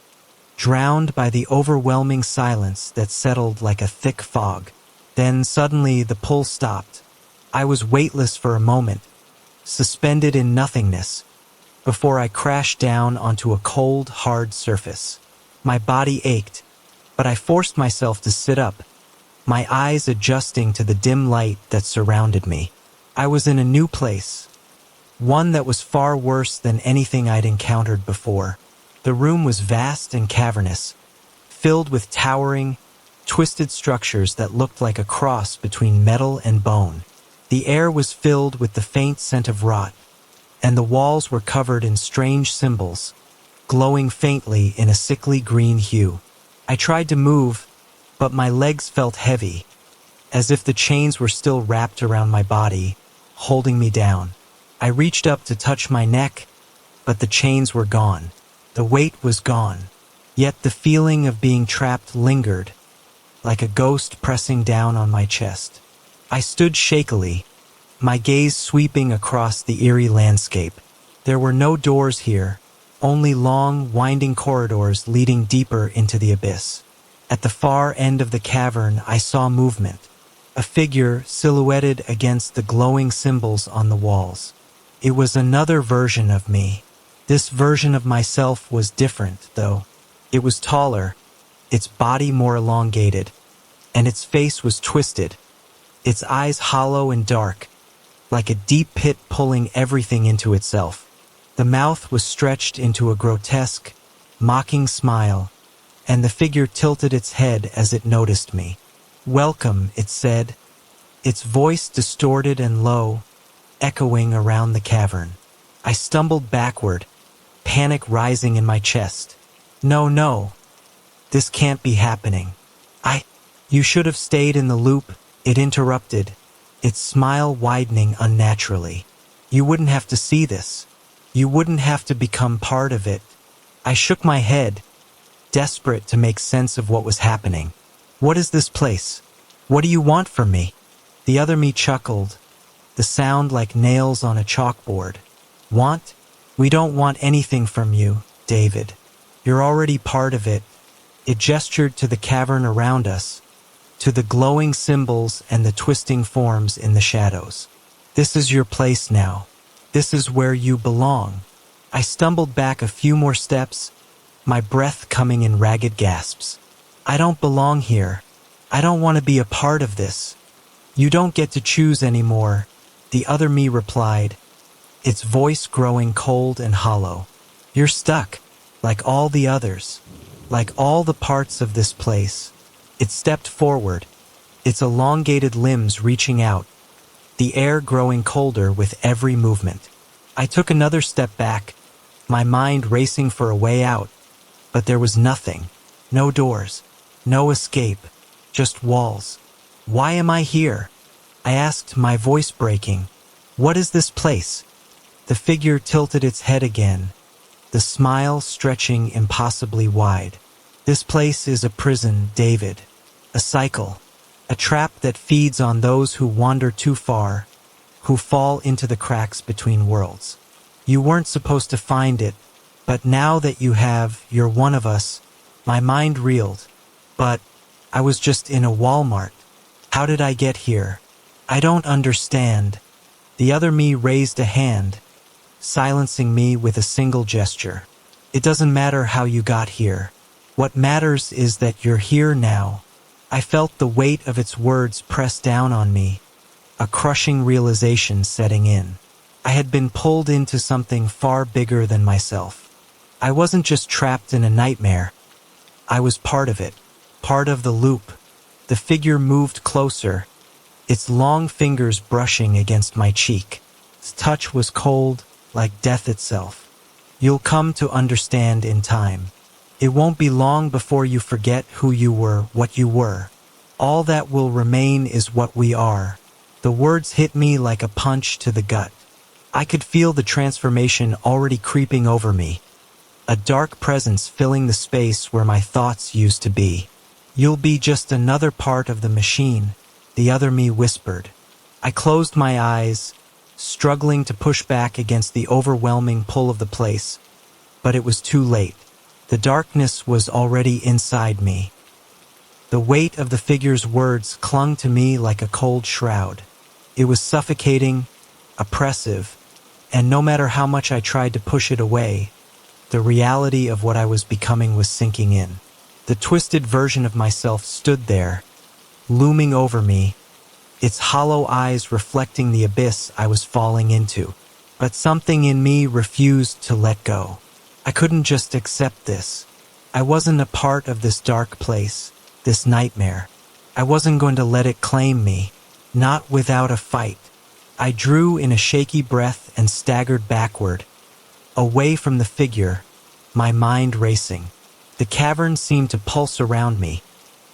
drowned by the overwhelming silence that settled like a thick fog. Then suddenly the pull stopped. I was weightless for a moment, suspended in nothingness, before I crashed down onto a cold, hard surface. My body ached, but I forced myself to sit up, my eyes adjusting to the dim light that surrounded me. I was in a new place, one that was far worse than anything I'd encountered before. The room was vast and cavernous, filled with towering, twisted structures that looked like a cross between metal and bone. The air was filled with the faint scent of rot, and the walls were covered in strange symbols, glowing faintly in a sickly green hue. I tried to move, but my legs felt heavy, as if the chains were still wrapped around my body, holding me down. I reached up to touch my neck, but the chains were gone. The weight was gone, yet the feeling of being trapped lingered, like a ghost pressing down on my chest. I stood shakily, my gaze sweeping across the eerie landscape. There were no doors here, only long, winding corridors leading deeper into the abyss. At the far end of the cavern, I saw movement, a figure silhouetted against the glowing symbols on the walls. It was another version of me. This version of myself was different, though. It was taller, its body more elongated, and its face was twisted, its eyes hollow and dark, like a deep pit pulling everything into itself. The mouth was stretched into a grotesque, mocking smile, and the figure tilted its head as it noticed me. "Welcome," it said, its voice distorted and low, echoing around the cavern. I stumbled backward, panic rising in my chest. No, this can't be happening. You should have stayed in the loop," it interrupted, its smile widening unnaturally. "You wouldn't have to see this. You wouldn't have to become part of it." I shook my head, desperate to make sense of what was happening. "What is this place? What do you want from me?" The other me chuckled, the sound like nails on a chalkboard. "Want? We don't want anything from you, David. You're already part of it." It gestured to the cavern around us, to the glowing symbols and the twisting forms in the shadows. "This is your place now. This is where you belong." I stumbled back a few more steps, my breath coming in ragged gasps. "I don't belong here. I don't want to be a part of this." "You don't get to choose anymore," the other me replied, its voice growing cold and hollow. "You're stuck, like all the others, like all the parts of this place." It stepped forward, its elongated limbs reaching out, the air growing colder with every movement. I took another step back, my mind racing for a way out, but there was nothing. No doors, no escape, just walls. "Why am I here?" I asked, my voice breaking. "What is this place?" The figure tilted its head again, the smile stretching impossibly wide. "This place is a prison, David. A cycle. A trap that feeds on those who wander too far, who fall into the cracks between worlds. You weren't supposed to find it, but now that you have, you're one of us." My mind reeled. "But I was just in a Walmart. How did I get here?" "I don't understand." The other me raised a hand, silencing me with a single gesture. It doesn't matter how you got here. What matters is that you're here now. I felt the weight of its words press down on me, a crushing realization setting in. I had been pulled into something far bigger than myself. I wasn't just trapped in a nightmare. I was part of it, part of the loop. The figure moved closer, its long fingers brushing against my cheek. Its touch was cold, like death itself. You'll come to understand in time. It won't be long before you forget who you were, what you were. All that will remain is what we are. The words hit me like a punch to the gut. I could feel the transformation already creeping over me, a dark presence filling the space where my thoughts used to be. You'll be just another part of the machine, the other me whispered. I closed my eyes, struggling to push back against the overwhelming pull of the place, but it was too late. The darkness was already inside me. The weight of the figure's words clung to me like a cold shroud. It was suffocating, oppressive, and no matter how much I tried to push it away, the reality of what I was becoming was sinking in. The twisted version of myself stood there, looming over me, its hollow eyes reflecting the abyss I was falling into. But something in me refused to let go. I couldn't just accept this. I wasn't a part of this dark place, this nightmare. I wasn't going to let it claim me, not without a fight. I drew in a shaky breath and staggered backward, away from the figure, my mind racing. The cavern seemed to pulse around me,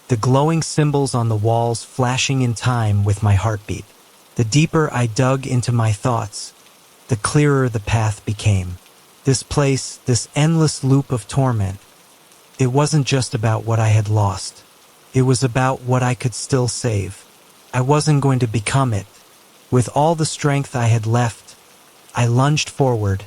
the glowing symbols on the walls flashing in time with my heartbeat. The deeper I dug into my thoughts, the clearer the path became. This place, this endless loop of torment, it wasn't just about what I had lost. It was about what I could still save. I wasn't going to become it. With all the strength I had left, I lunged forward,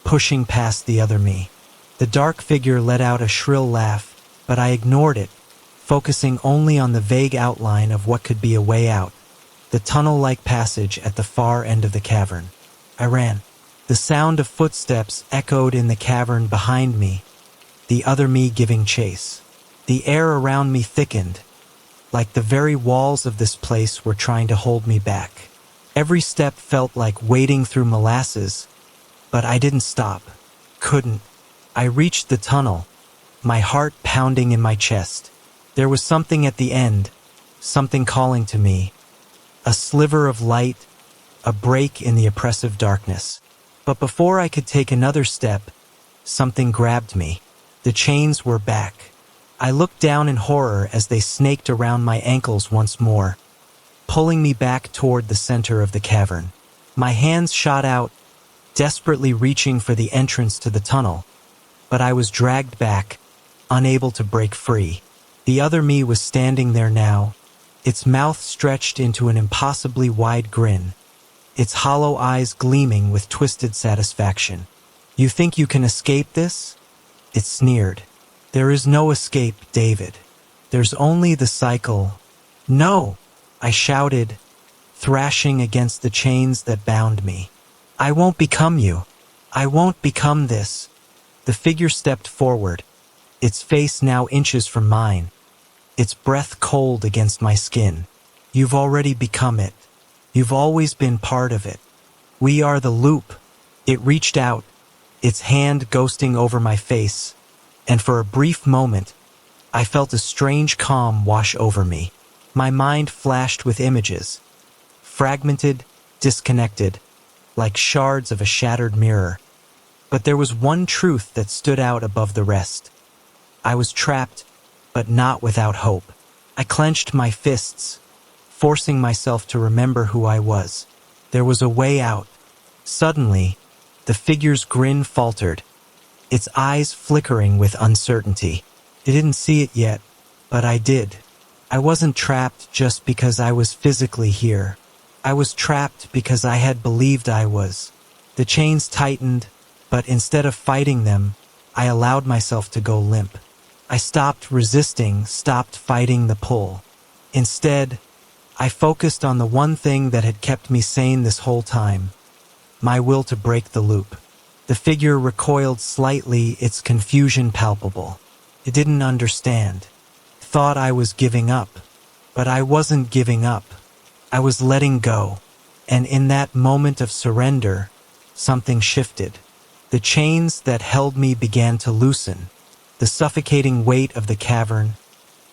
pushing past the other me. The dark figure let out a shrill laugh, but I ignored it, focusing only on the vague outline of what could be a way out, the tunnel-like passage at the far end of the cavern. I ran. The sound of footsteps echoed in the cavern behind me, the other me giving chase. The air around me thickened, like the very walls of this place were trying to hold me back. Every step felt like wading through molasses, but I didn't stop. Couldn't. I reached the tunnel, my heart pounding in my chest. There was something at the end, something calling to me. A sliver of light, a break in the oppressive darkness. But before I could take another step, something grabbed me. The chains were back. I looked down in horror as they snaked around my ankles once more, pulling me back toward the center of the cavern. My hands shot out, desperately reaching for the entrance to the tunnel, but I was dragged back, unable to break free. The other me was standing there now, its mouth stretched into an impossibly wide grin, its hollow eyes gleaming with twisted satisfaction. "You think you can escape this?" It sneered. "There is no escape, David. There's only the cycle." "No!" I shouted, thrashing against the chains that bound me. "I won't become you. I won't become this." The figure stepped forward, its face now inches from mine, its breath cold against my skin. "You've already become it. You've always been part of it. We are the loop." It reached out, its hand ghosting over my face, and for a brief moment, I felt a strange calm wash over me. My mind flashed with images, fragmented, disconnected, like shards of a shattered mirror. But there was one truth that stood out above the rest. I was trapped, but not without hope. I clenched my fists, forcing myself to remember who I was. There was a way out. Suddenly, the figure's grin faltered, its eyes flickering with uncertainty. I didn't see it yet, but I did. I wasn't trapped just because I was physically here. I was trapped because I had believed I was. The chains tightened, but instead of fighting them, I allowed myself to go limp. I stopped resisting, stopped fighting the pull. Instead, I focused on the one thing that had kept me sane this whole time, my will to break the loop. The figure recoiled slightly, its confusion palpable. It didn't understand. Thought I was giving up. But I wasn't giving up. I was letting go. And in that moment of surrender, something shifted. The chains that held me began to loosen. The suffocating weight of the cavern,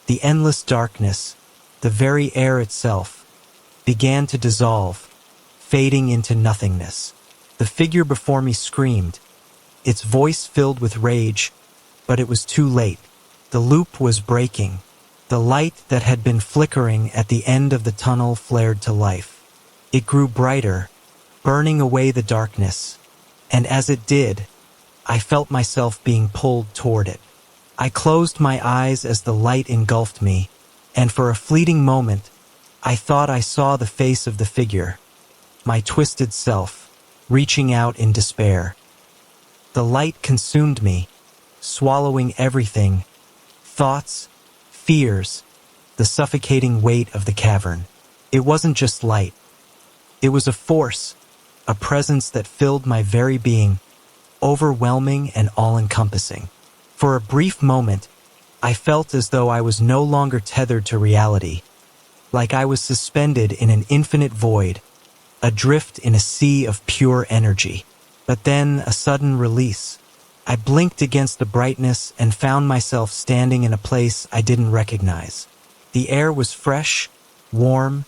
the endless darkness, the very air itself, began to dissolve, fading into nothingness. The figure before me screamed, its voice filled with rage, but it was too late. The loop was breaking. The light that had been flickering at the end of the tunnel flared to life. It grew brighter, burning away the darkness, and as it did, I felt myself being pulled toward it. I closed my eyes as the light engulfed me, and for a fleeting moment, I thought I saw the face of the figure, my twisted self, reaching out in despair. The light consumed me, swallowing everything, thoughts, fears, the suffocating weight of the cavern. It wasn't just light. It was a force, a presence that filled my very being, overwhelming and all-encompassing. For a brief moment, I felt as though I was no longer tethered to reality, like I was suspended in an infinite void, adrift in a sea of pure energy. But then a sudden release. I blinked against the brightness and found myself standing in a place I didn't recognize. The air was fresh, warm,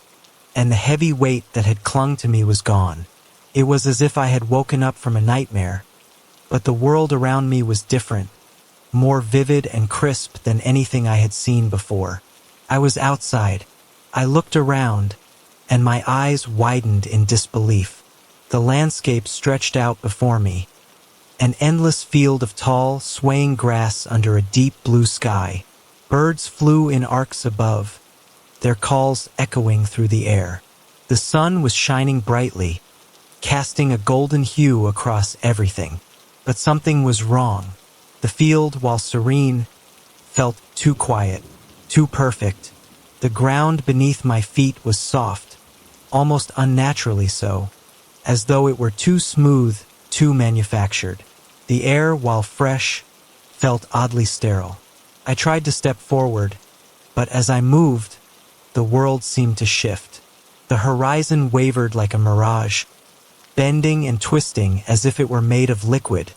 and the heavy weight that had clung to me was gone. It was as if I had woken up from a nightmare, but the world around me was different, more vivid and crisp than anything I had seen before. I was outside. I looked around, and my eyes widened in disbelief. The landscape stretched out before me, an endless field of tall, swaying grass under a deep blue sky. Birds flew in arcs above, their calls echoing through the air. The sun was shining brightly, casting a golden hue across everything. But something was wrong. The field, while serene, felt too quiet, too perfect. The ground beneath my feet was soft, almost unnaturally so, as though it were too smooth, too manufactured. The air, while fresh, felt oddly sterile. I tried to step forward, but as I moved, the world seemed to shift. The horizon wavered like a mirage, bending and twisting as if it were made of liquid,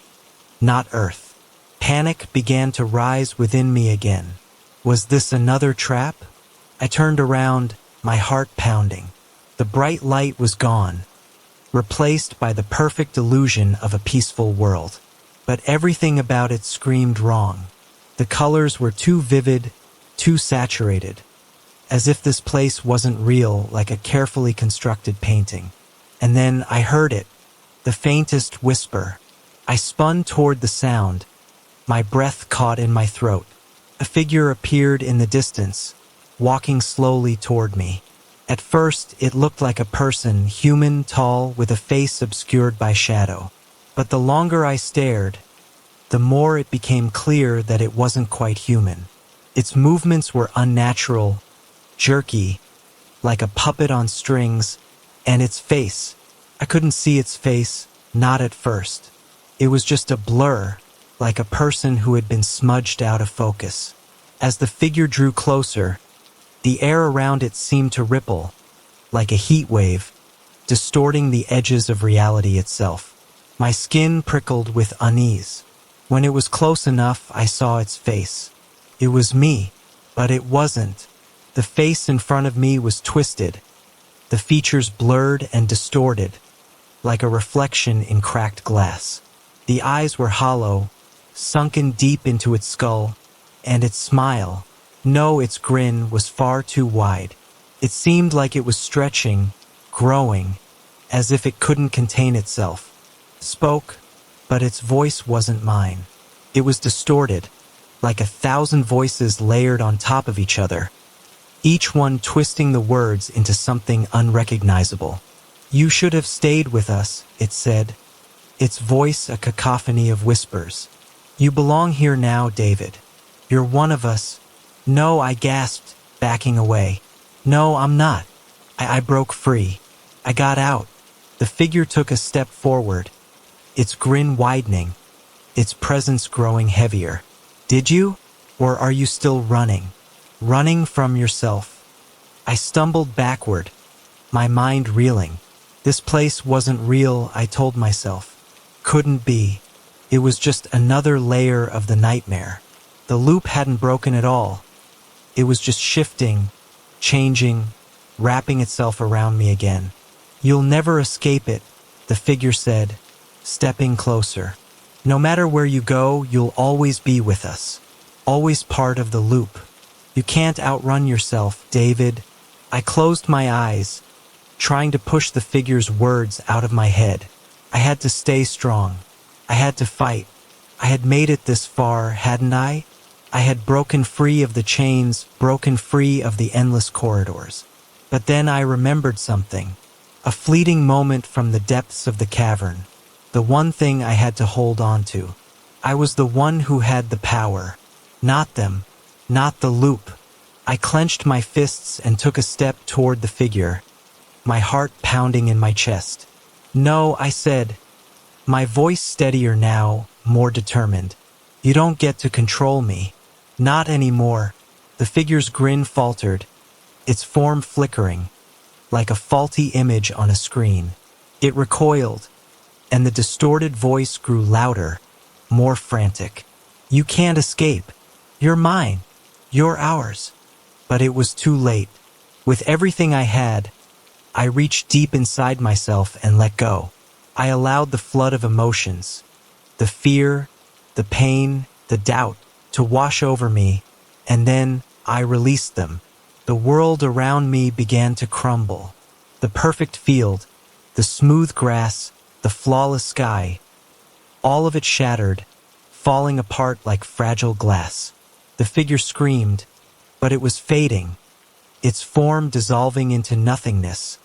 not earth. Panic began to rise within me again. Was this another trap? I turned around, my heart pounding. The bright light was gone, replaced by the perfect illusion of a peaceful world. But everything about it screamed wrong. The colors were too vivid, too saturated, as if this place wasn't real, like a carefully constructed painting. And then I heard it, the faintest whisper. I spun toward the sound, my breath caught in my throat. A figure appeared in the distance, walking slowly toward me. At first, it looked like a person, human, tall, with a face obscured by shadow. But the longer I stared, the more it became clear that it wasn't quite human. Its movements were unnatural, jerky, like a puppet on strings, and its face, I couldn't see its face, not at first. It was just a blur, like a person who had been smudged out of focus. As the figure drew closer, the air around it seemed to ripple, like a heat wave, distorting the edges of reality itself. My skin prickled with unease. When it was close enough, I saw its face. It was me, but it wasn't. The face in front of me was twisted, the features blurred and distorted, like a reflection in cracked glass. The eyes were hollow, sunken deep into its skull, and its smile, no, its grin, was far too wide. It seemed like it was stretching, growing, as if it couldn't contain itself. Spoke, but its voice wasn't mine. It was distorted, like 1,000 voices layered on top of each other, each one twisting the words into something unrecognizable. "You should have stayed with us," it said, its voice a cacophony of whispers. "You belong here now, David. You're one of us." "No," I gasped, backing away. "No, I'm not." I broke free. I got out. The figure took a step forward, its grin widening, its presence growing heavier. Did you? Or are you still running? Running from yourself? I stumbled backward, my mind reeling. This place wasn't real, I told myself. Couldn't be. It was just another layer of the nightmare. The loop hadn't broken at all. It was just shifting, changing, wrapping itself around me again. You'll never escape it, the figure said, stepping closer. No matter where you go, you'll always be with us. Always part of the loop. You can't outrun yourself, David. I closed my eyes, trying to push the figure's words out of my head. I had to stay strong. I had to fight. I had made it this far, hadn't I? I had broken free of the chains, broken free of the endless corridors. But then I remembered something. A fleeting moment from the depths of the cavern. The one thing I had to hold on to. I was the one who had the power. Not them. Not the loop. I clenched my fists and took a step toward the figure, my heart pounding in my chest. No, I said, my voice steadier now, more determined. You don't get to control me. Not anymore. The figure's grin faltered, its form flickering, like a faulty image on a screen. It recoiled, and the distorted voice grew louder, more frantic. You can't escape. You're mine. You're ours. But it was too late. With everything I had, I reached deep inside myself and let go. I allowed the flood of emotions, the fear, the pain, the doubt, to wash over me, and then I released them. The world around me began to crumble. The perfect field, the smooth grass, the flawless sky, all of it shattered, falling apart like fragile glass. The figure screamed, but it was fading, its form dissolving into nothingness,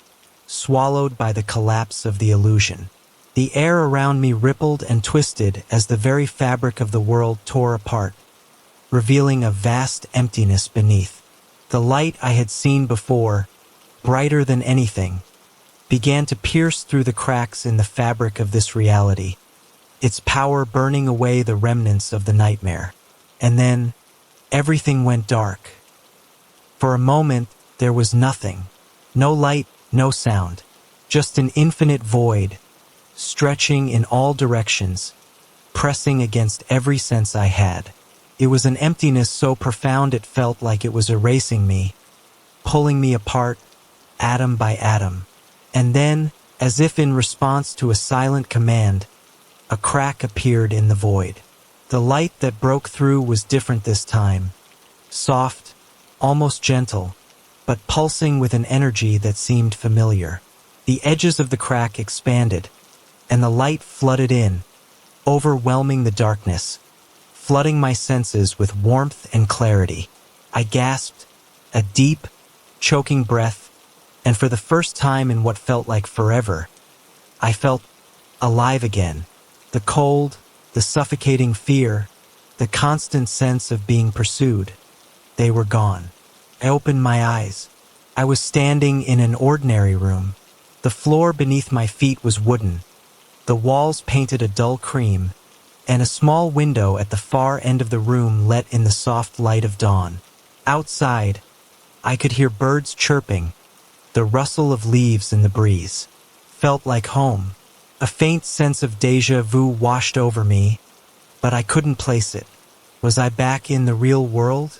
swallowed by the collapse of the illusion. The air around me rippled and twisted as the very fabric of the world tore apart, revealing a vast emptiness beneath. The light I had seen before, brighter than anything, began to pierce through the cracks in the fabric of this reality, its power burning away the remnants of the nightmare. And then, everything went dark. For a moment, there was nothing. No light, no sound. Just an infinite void, stretching in all directions, pressing against every sense I had. It was an emptiness so profound it felt like it was erasing me, pulling me apart, atom by atom. And then, as if in response to a silent command, a crack appeared in the void. The light that broke through was different this time. Soft, almost gentle, but pulsing with an energy that seemed familiar. The edges of the crack expanded, and the light flooded in, overwhelming the darkness, flooding my senses with warmth and clarity. I gasped, a deep, choking breath, and for the first time in what felt like forever, I felt alive again. The cold, the suffocating fear, the constant sense of being pursued, they were gone. I opened my eyes. I was standing in an ordinary room. The floor beneath my feet was wooden, the walls painted a dull cream, and a small window at the far end of the room let in the soft light of dawn. Outside, I could hear birds chirping, the rustle of leaves in the breeze. Felt like home. A faint sense of déjà vu washed over me, but I couldn't place it. Was I back in the real world?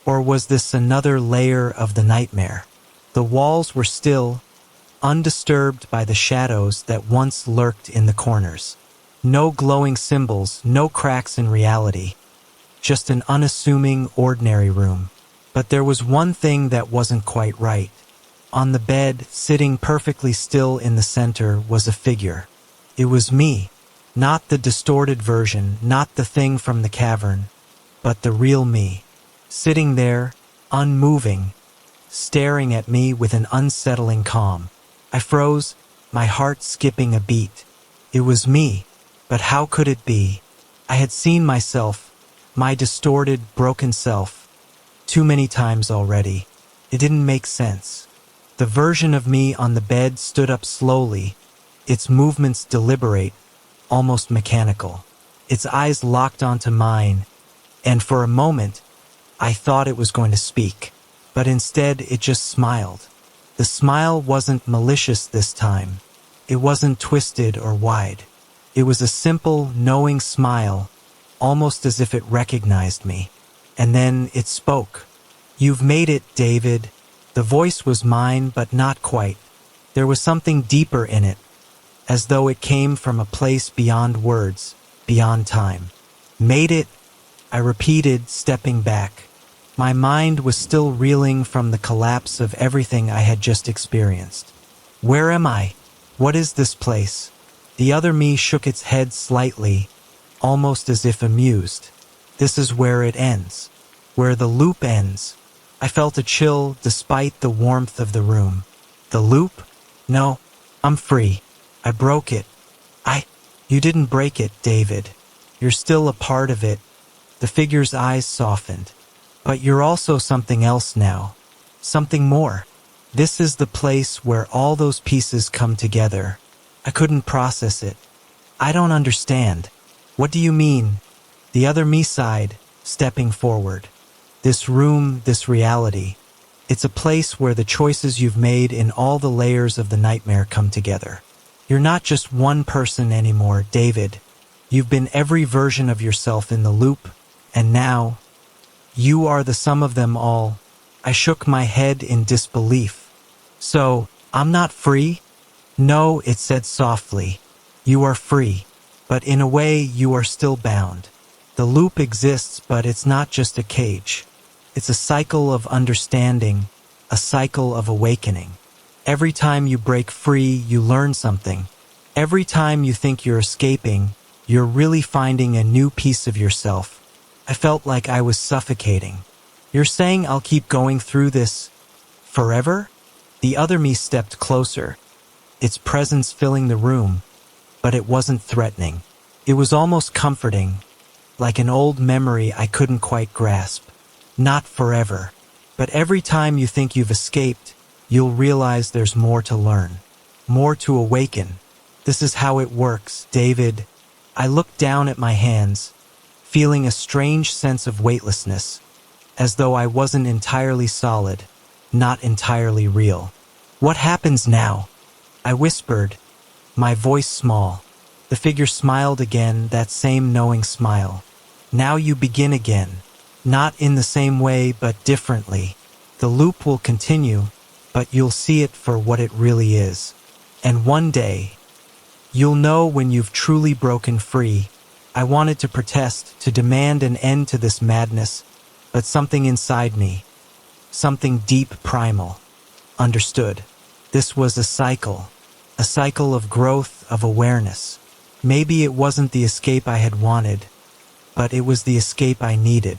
Or was this another layer of the nightmare? The walls were still, undisturbed by the shadows that once lurked in the corners. No glowing symbols, no cracks in reality. Just an unassuming, ordinary room. But there was one thing that wasn't quite right. On the bed, sitting perfectly still in the center, was a figure. It was me. Not the distorted version, not the thing from the cavern, but the real me. Sitting there, unmoving, staring at me with an unsettling calm. I froze, my heart skipping a beat. It was me, but how could it be? I had seen myself, my distorted, broken self, too many times already. It didn't make sense. The version of me on the bed stood up slowly, its movements deliberate, almost mechanical. Its eyes locked onto mine, and for a moment, I thought it was going to speak. But instead, it just smiled. The smile wasn't malicious this time. It wasn't twisted or wide. It was a simple, knowing smile, almost as if it recognized me. And then it spoke. "You've made it, David." The voice was mine, but not quite. There was something deeper in it, as though it came from a place beyond words, beyond time. "Made it," I repeated, stepping back. My mind was still reeling from the collapse of everything I had just experienced. Where am I? What is this place? The other me shook its head slightly, almost as if amused. This is where it ends. Where the loop ends. I felt a chill despite the warmth of the room. The loop? No, I'm free. I broke it. You didn't break it, David. You're still a part of it. The figure's eyes softened. But you're also something else now. Something more. This is the place where all those pieces come together. I couldn't process it. I don't understand. What do you mean? The other me sighed, stepping forward. This room, this reality. It's a place where the choices you've made in all the layers of the nightmare come together. You're not just one person anymore, David. You've been every version of yourself in the loop, and now, you are the sum of them all. I shook my head in disbelief. So, I'm not free? No, it said softly. You are free, but in a way you are still bound. The loop exists, but it's not just a cage. It's a cycle of understanding, a cycle of awakening. Every time you break free, you learn something. Every time you think you're escaping, you're really finding a new piece of yourself. I felt like I was suffocating. You're saying I'll keep going through this forever? The other me stepped closer, its presence filling the room, but it wasn't threatening. It was almost comforting, like an old memory I couldn't quite grasp. Not forever, but every time you think you've escaped, you'll realize there's more to learn, more to awaken. This is how it works, David. I looked down at my hands, feeling a strange sense of weightlessness, as though I wasn't entirely solid, not entirely real. What happens now? I whispered, my voice small. The figure smiled again, that same knowing smile. Now you begin again, not in the same way but differently. The loop will continue, but you'll see it for what it really is. And one day, you'll know when you've truly broken free. I wanted to protest, to demand an end to this madness, but something inside me, something deep primal, understood. This was a cycle of growth, of awareness. Maybe it wasn't the escape I had wanted, but it was the escape I needed.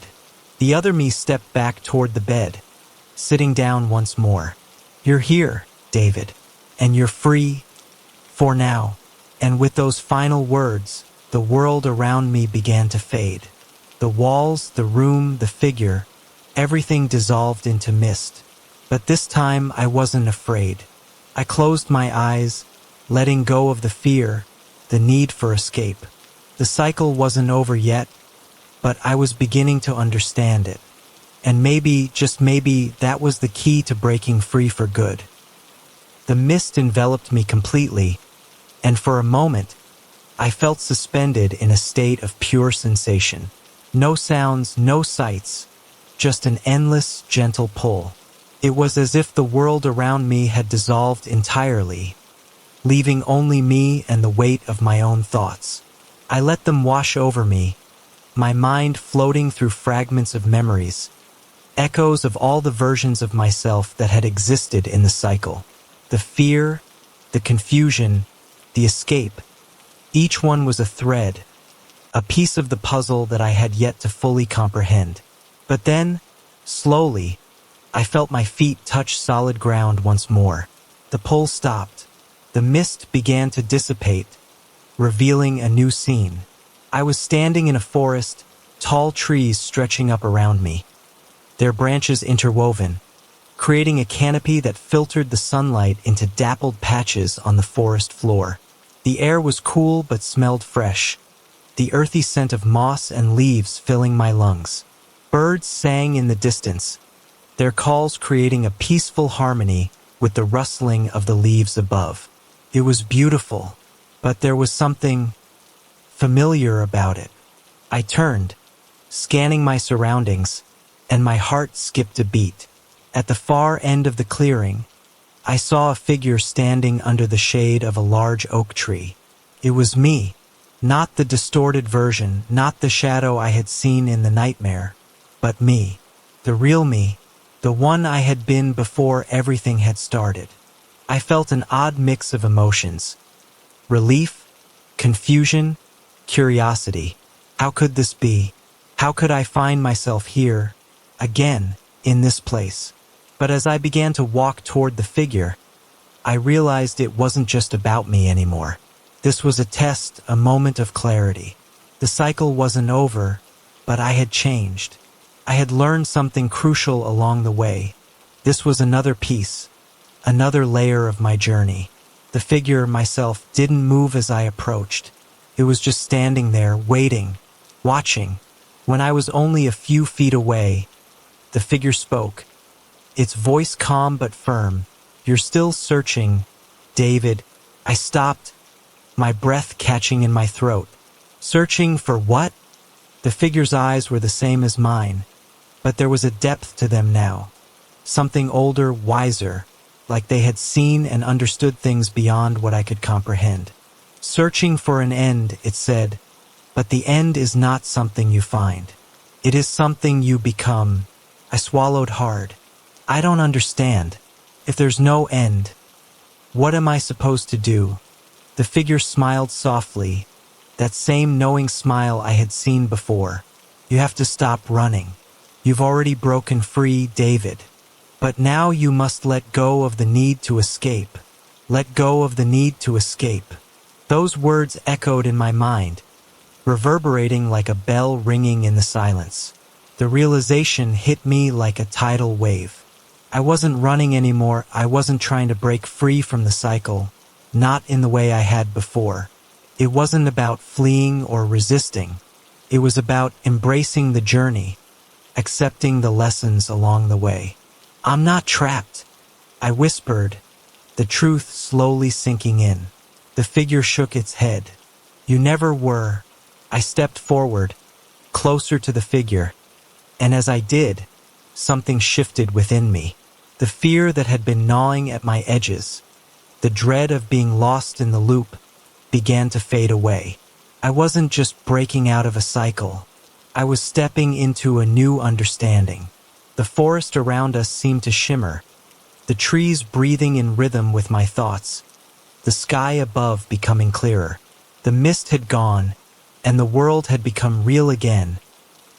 The other me stepped back toward the bed, sitting down once more. You're here, David, and you're free for now. And with those final words, the world around me began to fade. The walls, the room, the figure, everything dissolved into mist. But this time I wasn't afraid. I closed my eyes, letting go of the fear, the need for escape. The cycle wasn't over yet, but I was beginning to understand it. And maybe, just maybe, that was the key to breaking free for good. The mist enveloped me completely, and for a moment, I felt suspended in a state of pure sensation. No sounds, no sights, just an endless, gentle pull. It was as if the world around me had dissolved entirely, leaving only me and the weight of my own thoughts. I let them wash over me, my mind floating through fragments of memories, echoes of all the versions of myself that had existed in the cycle. The fear, the confusion, the escape, each one was a thread, a piece of the puzzle that I had yet to fully comprehend. But then, slowly, I felt my feet touch solid ground once more. The pull stopped. The mist began to dissipate, revealing a new scene. I was standing in a forest, tall trees stretching up around me, their branches interwoven, creating a canopy that filtered the sunlight into dappled patches on the forest floor. The air was cool but smelled fresh, the earthy scent of moss and leaves filling my lungs. Birds sang in the distance, their calls creating a peaceful harmony with the rustling of the leaves above. It was beautiful, but there was something familiar about it. I turned, scanning my surroundings, and my heart skipped a beat. At the far end of the clearing, I saw a figure standing under the shade of a large oak tree. It was me, not the distorted version, not the shadow I had seen in the nightmare, but me, the real me, the one I had been before everything had started. I felt an odd mix of emotions: relief, confusion, curiosity. How could this be? How could I find myself here, again, in this place? But as I began to walk toward the figure, I realized it wasn't just about me anymore. This was a test, a moment of clarity. The cycle wasn't over, but I had changed. I had learned something crucial along the way. This was another piece, another layer of my journey. The figure, myself, didn't move as I approached. It was just standing there, waiting, watching. When I was only a few feet away, the figure spoke, its voice calm but firm. "You're still searching, David." I stopped, my breath catching in my throat. Searching for what? The figure's eyes were the same as mine, but there was a depth to them now. Something older, wiser, like they had seen and understood things beyond what I could comprehend. "Searching for an end," it said, "but the end is not something you find. It is something you become." I swallowed hard. I don't understand. If there's no end, what am I supposed to do? The figure smiled softly, that same knowing smile I had seen before. "You have to stop running. You've already broken free, David. But now you must let go of the need to escape. Let go of the need to escape." Those words echoed in my mind, reverberating like a bell ringing in the silence. The realization hit me like a tidal wave. I wasn't running anymore. I wasn't trying to break free from the cycle, not in the way I had before. It wasn't about fleeing or resisting. It was about embracing the journey, accepting the lessons along the way. "I'm not trapped," I whispered, the truth slowly sinking in. The figure shook its head. "You never were." I stepped forward, closer to the figure, and as I did, something shifted within me. The fear that had been gnawing at my edges, the dread of being lost in the loop, began to fade away. I wasn't just breaking out of a cycle. I was stepping into a new understanding. The forest around us seemed to shimmer, the trees breathing in rhythm with my thoughts, the sky above becoming clearer. The mist had gone, and the world had become real again.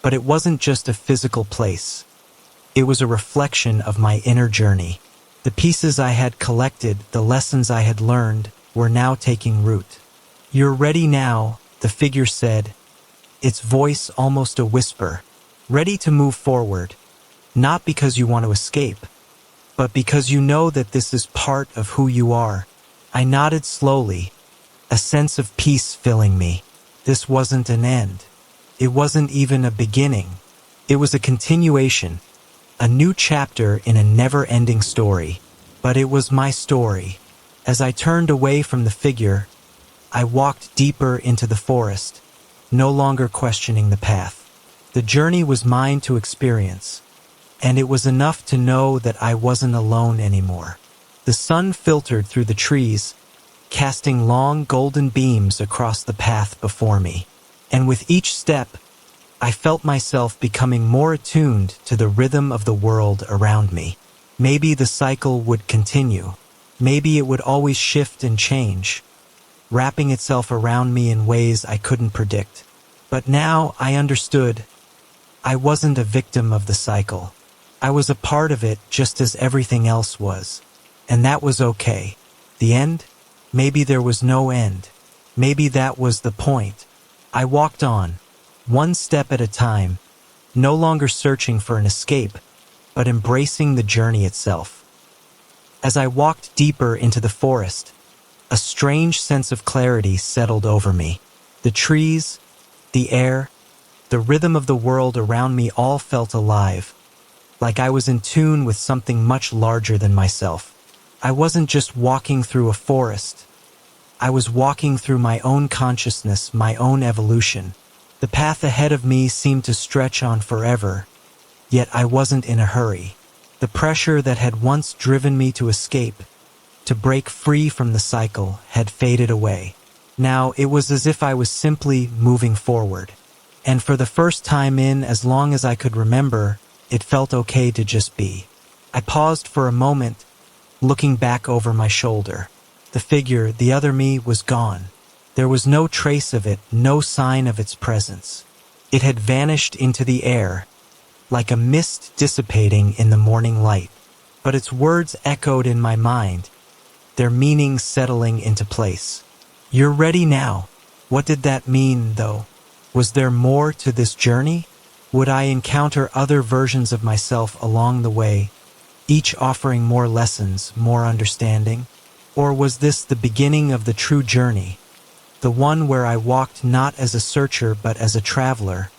But it wasn't just a physical place. It was a reflection of my inner journey. The pieces I had collected, the lessons I had learned, were now taking root. "You're ready now," the figure said, its voice almost a whisper. "Ready to move forward, not because you want to escape, but because you know that this is part of who you are." I nodded slowly, a sense of peace filling me. This wasn't an end. It wasn't even a beginning. It was a continuation, a new chapter in a never-ending story. But it was my story. As I turned away from the figure, I walked deeper into the forest, no longer questioning the path. The journey was mine to experience, and it was enough to know that I wasn't alone anymore. The sun filtered through the trees, casting long golden beams across the path before me. And with each step, I felt myself becoming more attuned to the rhythm of the world around me. Maybe the cycle would continue. Maybe it would always shift and change, wrapping itself around me in ways I couldn't predict. But now I understood. I wasn't a victim of the cycle. I was a part of it just as everything else was. And that was okay. The end? Maybe there was no end. Maybe that was the point. I walked on, one step at a time, no longer searching for an escape, but embracing the journey itself. As I walked deeper into the forest, A strange sense of clarity settled over me. The trees, the air, the rhythm of the world around me all felt alive, like I was in tune with something much larger than myself. I wasn't just walking through a forest. I was walking through my own consciousness, my own evolution. The path ahead of me seemed to stretch on forever, yet I wasn't in a hurry. The pressure that had once driven me to escape, to break free from the cycle, had faded away. Now it was as if I was simply moving forward. And for the first time in as long as I could remember, it felt okay to just be. I paused for a moment, looking back over my shoulder. The figure, the other me, was gone. There was no trace of it, no sign of its presence. It had vanished into the air, like a mist dissipating in the morning light. But its words echoed in my mind, their meaning settling into place. "You're ready now." What did that mean, though? Was there more to this journey? Would I encounter other versions of myself along the way, each offering more lessons, more understanding? Or was this the beginning of the true journey, the one where I walked not as a searcher but as a traveler,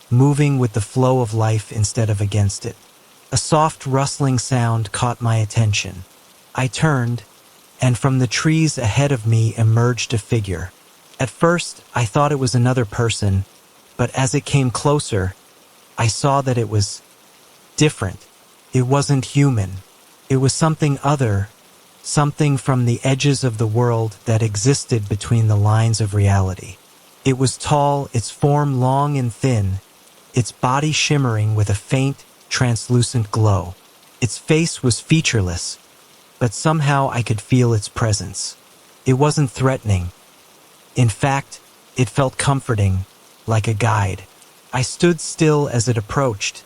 moving with the flow of life instead of against it? A soft rustling sound caught my attention. I turned, and from the trees ahead of me emerged a figure. At first, I thought it was another person, but as it came closer, I saw that it was different. It wasn't human. It was something other, something from the edges of the world that existed between the lines of reality. It was tall, its form long and thin, its body shimmering with a faint, translucent glow. Its face was featureless, but somehow I could feel its presence. It wasn't threatening. In fact, it felt comforting, like a guide. I stood still as it approached,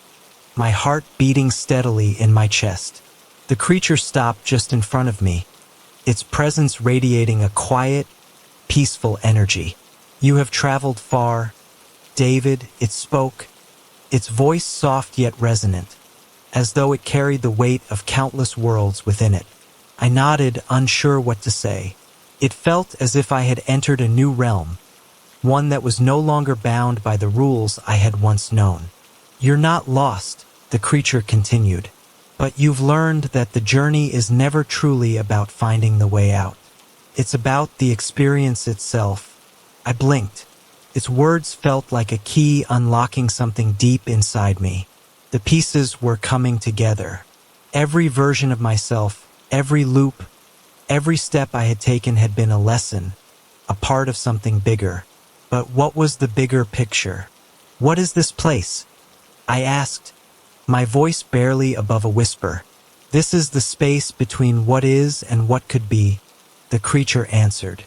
my heart beating steadily in my chest. The creature stopped just in front of me, its presence radiating a quiet, peaceful energy. "You have traveled far, David," it spoke, its voice soft yet resonant, as though it carried the weight of countless worlds within it. I nodded, unsure what to say. It felt as if I had entered a new realm, one that was no longer bound by the rules I had once known. "You're not lost," the creature continued, "but you've learned that the journey is never truly about finding the way out. It's about the experience itself." I blinked. Its words felt like a key unlocking something deep inside me. The pieces were coming together. Every version of myself, every loop, every step I had taken had been a lesson, a part of something bigger. But what was the bigger picture? "What is this place?" I asked, my voice barely above a whisper. "This is the space between what is and what could be," the creature answered.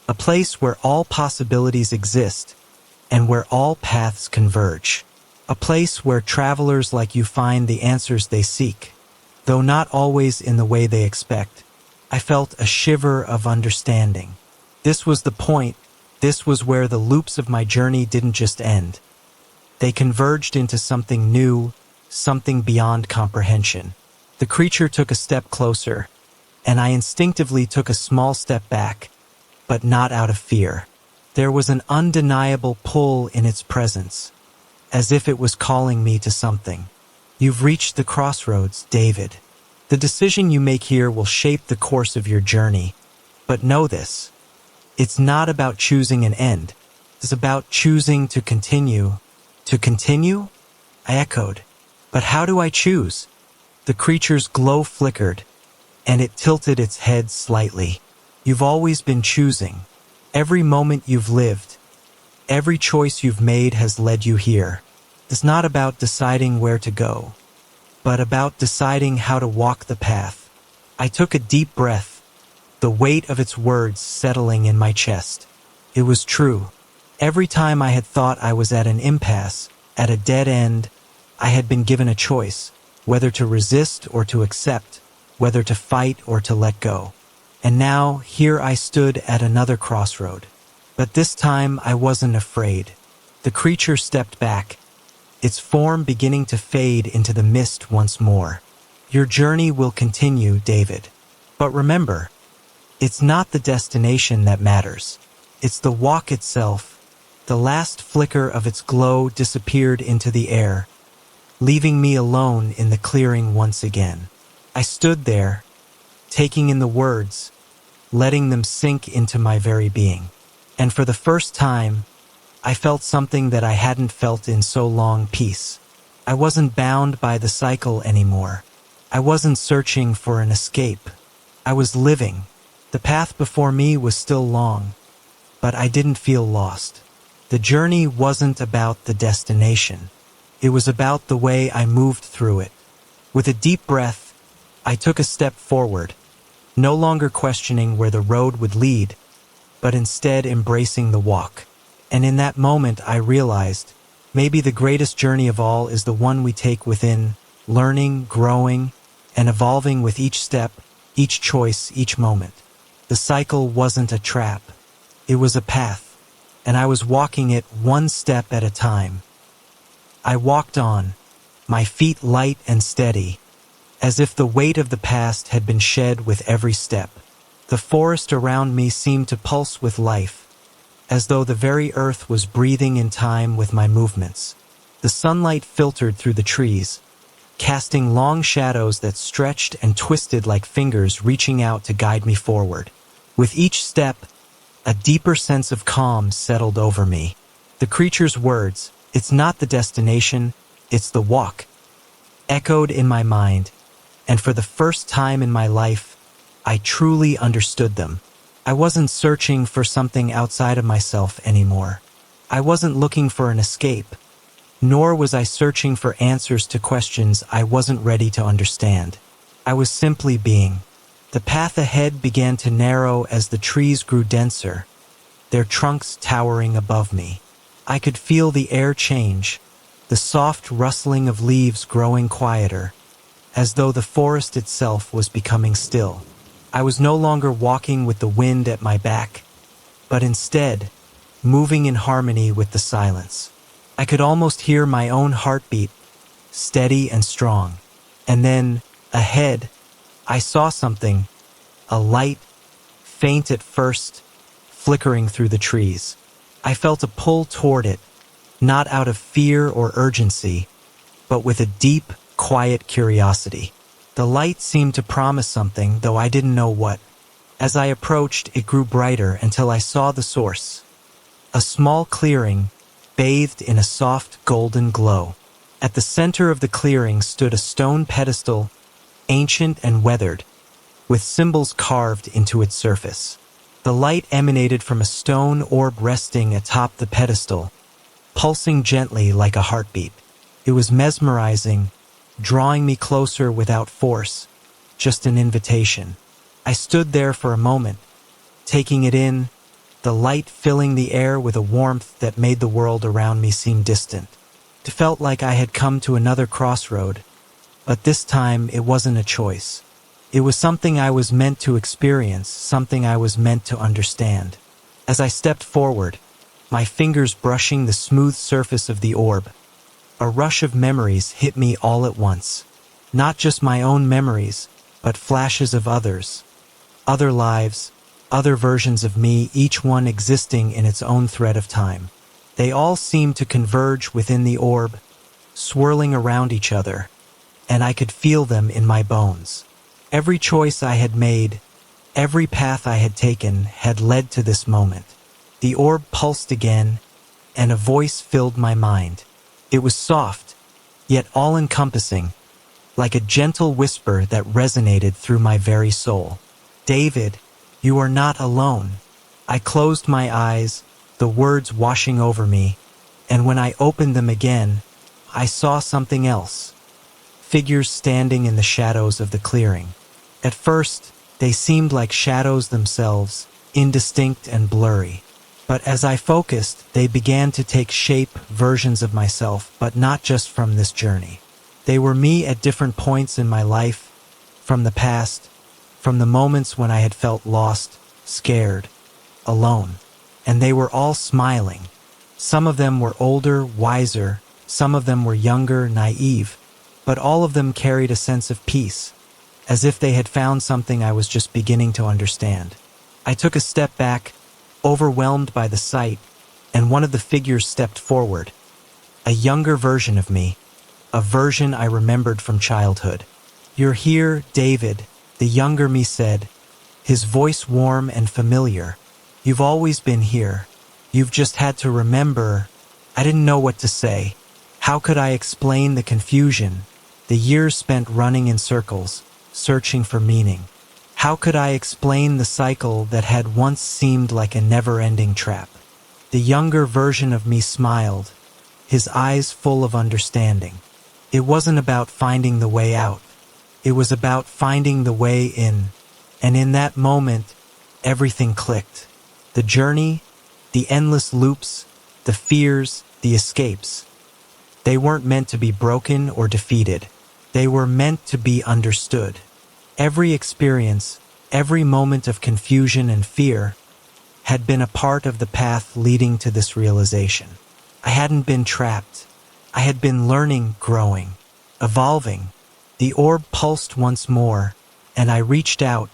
"A place where all possibilities exist and where all paths converge. A place where travelers like you find the answers they seek, though not always in the way they expect." I felt a shiver of understanding. This was the point. This was where the loops of my journey didn't just end. They converged into something new, something beyond comprehension. The creature took a step closer, and I instinctively took a small step back, but not out of fear. There was an undeniable pull in its presence, as if it was calling me to something. "You've reached the crossroads, David. The decision you make here will shape the course of your journey. But know this, it's not about choosing an end. It's about choosing to continue." "To continue?" I echoed. "But how do I choose?" The creature's glow flickered, and it tilted its head slightly. "You've always been choosing. Every moment you've lived, every choice you've made has led you here. It's not about deciding where to go, but about deciding how to walk the path." I took a deep breath, the weight of its words settling in my chest. It was true. Every time I had thought I was at an impasse, at a dead end, I had been given a choice, whether to resist or to accept, whether to fight or to let go. And now, here I stood at another crossroad. But this time I wasn't afraid. The creature stepped back, its form beginning to fade into the mist once more. "Your journey will continue, David. But remember, It's not the destination that matters. It's the walk itself. The last flicker of its glow disappeared into the air, leaving me alone in the clearing once again. I stood there, taking in the words, letting them sink into my very being. And for the first time, I felt something that I hadn't felt in so long: peace. I wasn't bound by the cycle anymore. I wasn't searching for an escape. I was living. The path before me was still long, but I didn't feel lost. The journey wasn't about the destination. It was about the way I moved through it. With a deep breath, I took a step forward, no longer questioning where the road would lead, but instead embracing the walk. And in that moment, I realized maybe the greatest journey of all is the one we take within, learning, growing, and evolving with each step, each choice, each moment. The cycle wasn't a trap. It was a path, and I was walking it one step at a time. I walked on, my feet light and steady, as if the weight of the past had been shed with every step. The forest around me seemed to pulse with life, as though the very earth was breathing in time with my movements. The sunlight filtered through the trees, casting long shadows that stretched and twisted like fingers reaching out to guide me forward. With each step, a deeper sense of calm settled over me. The creature's words, "It's not the destination, it's the walk," echoed in my mind, and for the first time in my life, I truly understood them. I wasn't searching for something outside of myself anymore. I wasn't looking for an escape, nor was I searching for answers to questions I wasn't ready to understand. I was simply being. The path ahead began to narrow as the trees grew denser, their trunks towering above me. I could feel the air change, the soft rustling of leaves growing quieter, as though the forest itself was becoming still. I was no longer walking with the wind at my back, but instead, moving in harmony with the silence. I could almost hear my own heartbeat, steady and strong. And then, ahead, I saw something, a light, faint at first, flickering through the trees. I felt a pull toward it, not out of fear or urgency, but with a deep, quiet curiosity. The light seemed to promise something, though I didn't know what. As I approached, it grew brighter until I saw the source. A small clearing, bathed in a soft golden glow. At the center of the clearing stood a stone pedestal, ancient and weathered, with symbols carved into its surface. The light emanated from a stone orb resting atop the pedestal, pulsing gently like a heartbeat. It was mesmerizing, drawing me closer without force, just an invitation. I stood there for a moment, taking it in, the light filling the air with a warmth that made the world around me seem distant. It felt like I had come to another crossroad, but this time it wasn't a choice. It was something I was meant to experience, something I was meant to understand. As I stepped forward, my fingers brushing the smooth surface of the orb, a rush of memories hit me all at once. Not just my own memories, but flashes of others. Other lives, other versions of me, each one existing in its own thread of time. They all seemed to converge within the orb, swirling around each other, and I could feel them in my bones. Every choice I had made, every path I had taken had led to this moment. The orb pulsed again, and a voice filled my mind. It was soft, yet all-encompassing, like a gentle whisper that resonated through my very soul. "David, you are not alone." I closed my eyes, the words washing over me, and when I opened them again, I saw something else. Figures standing in the shadows of the clearing. At first, they seemed like shadows themselves, indistinct and blurry. But as I focused, they began to take shape, versions of myself, but not just from this journey. They were me at different points in my life, from the past, from the moments when I had felt lost, scared, alone. And they were all smiling. Some of them were older, wiser, some of them were younger, naive, but all of them carried a sense of peace, as if they had found something I was just beginning to understand. I took a step back, overwhelmed by the sight, and one of the figures stepped forward. A younger version of me, a version I remembered from childhood. "You're here, David," the younger me said, his voice warm and familiar. "You've always been here. You've just had to remember." I didn't know what to say. How could I explain the confusion, the years spent running in circles, searching for meaning? How could I explain the cycle that had once seemed like a never-ending trap? The younger version of me smiled, his eyes full of understanding. It wasn't about finding the way out. It was about finding the way in. And in that moment, everything clicked. The journey, the endless loops, the fears, the escapes. They weren't meant to be broken or defeated. They were meant to be understood. Every experience, every moment of confusion and fear, had been a part of the path leading to this realization. I hadn't been trapped. I had been learning, growing, evolving. The orb pulsed once more, and I reached out,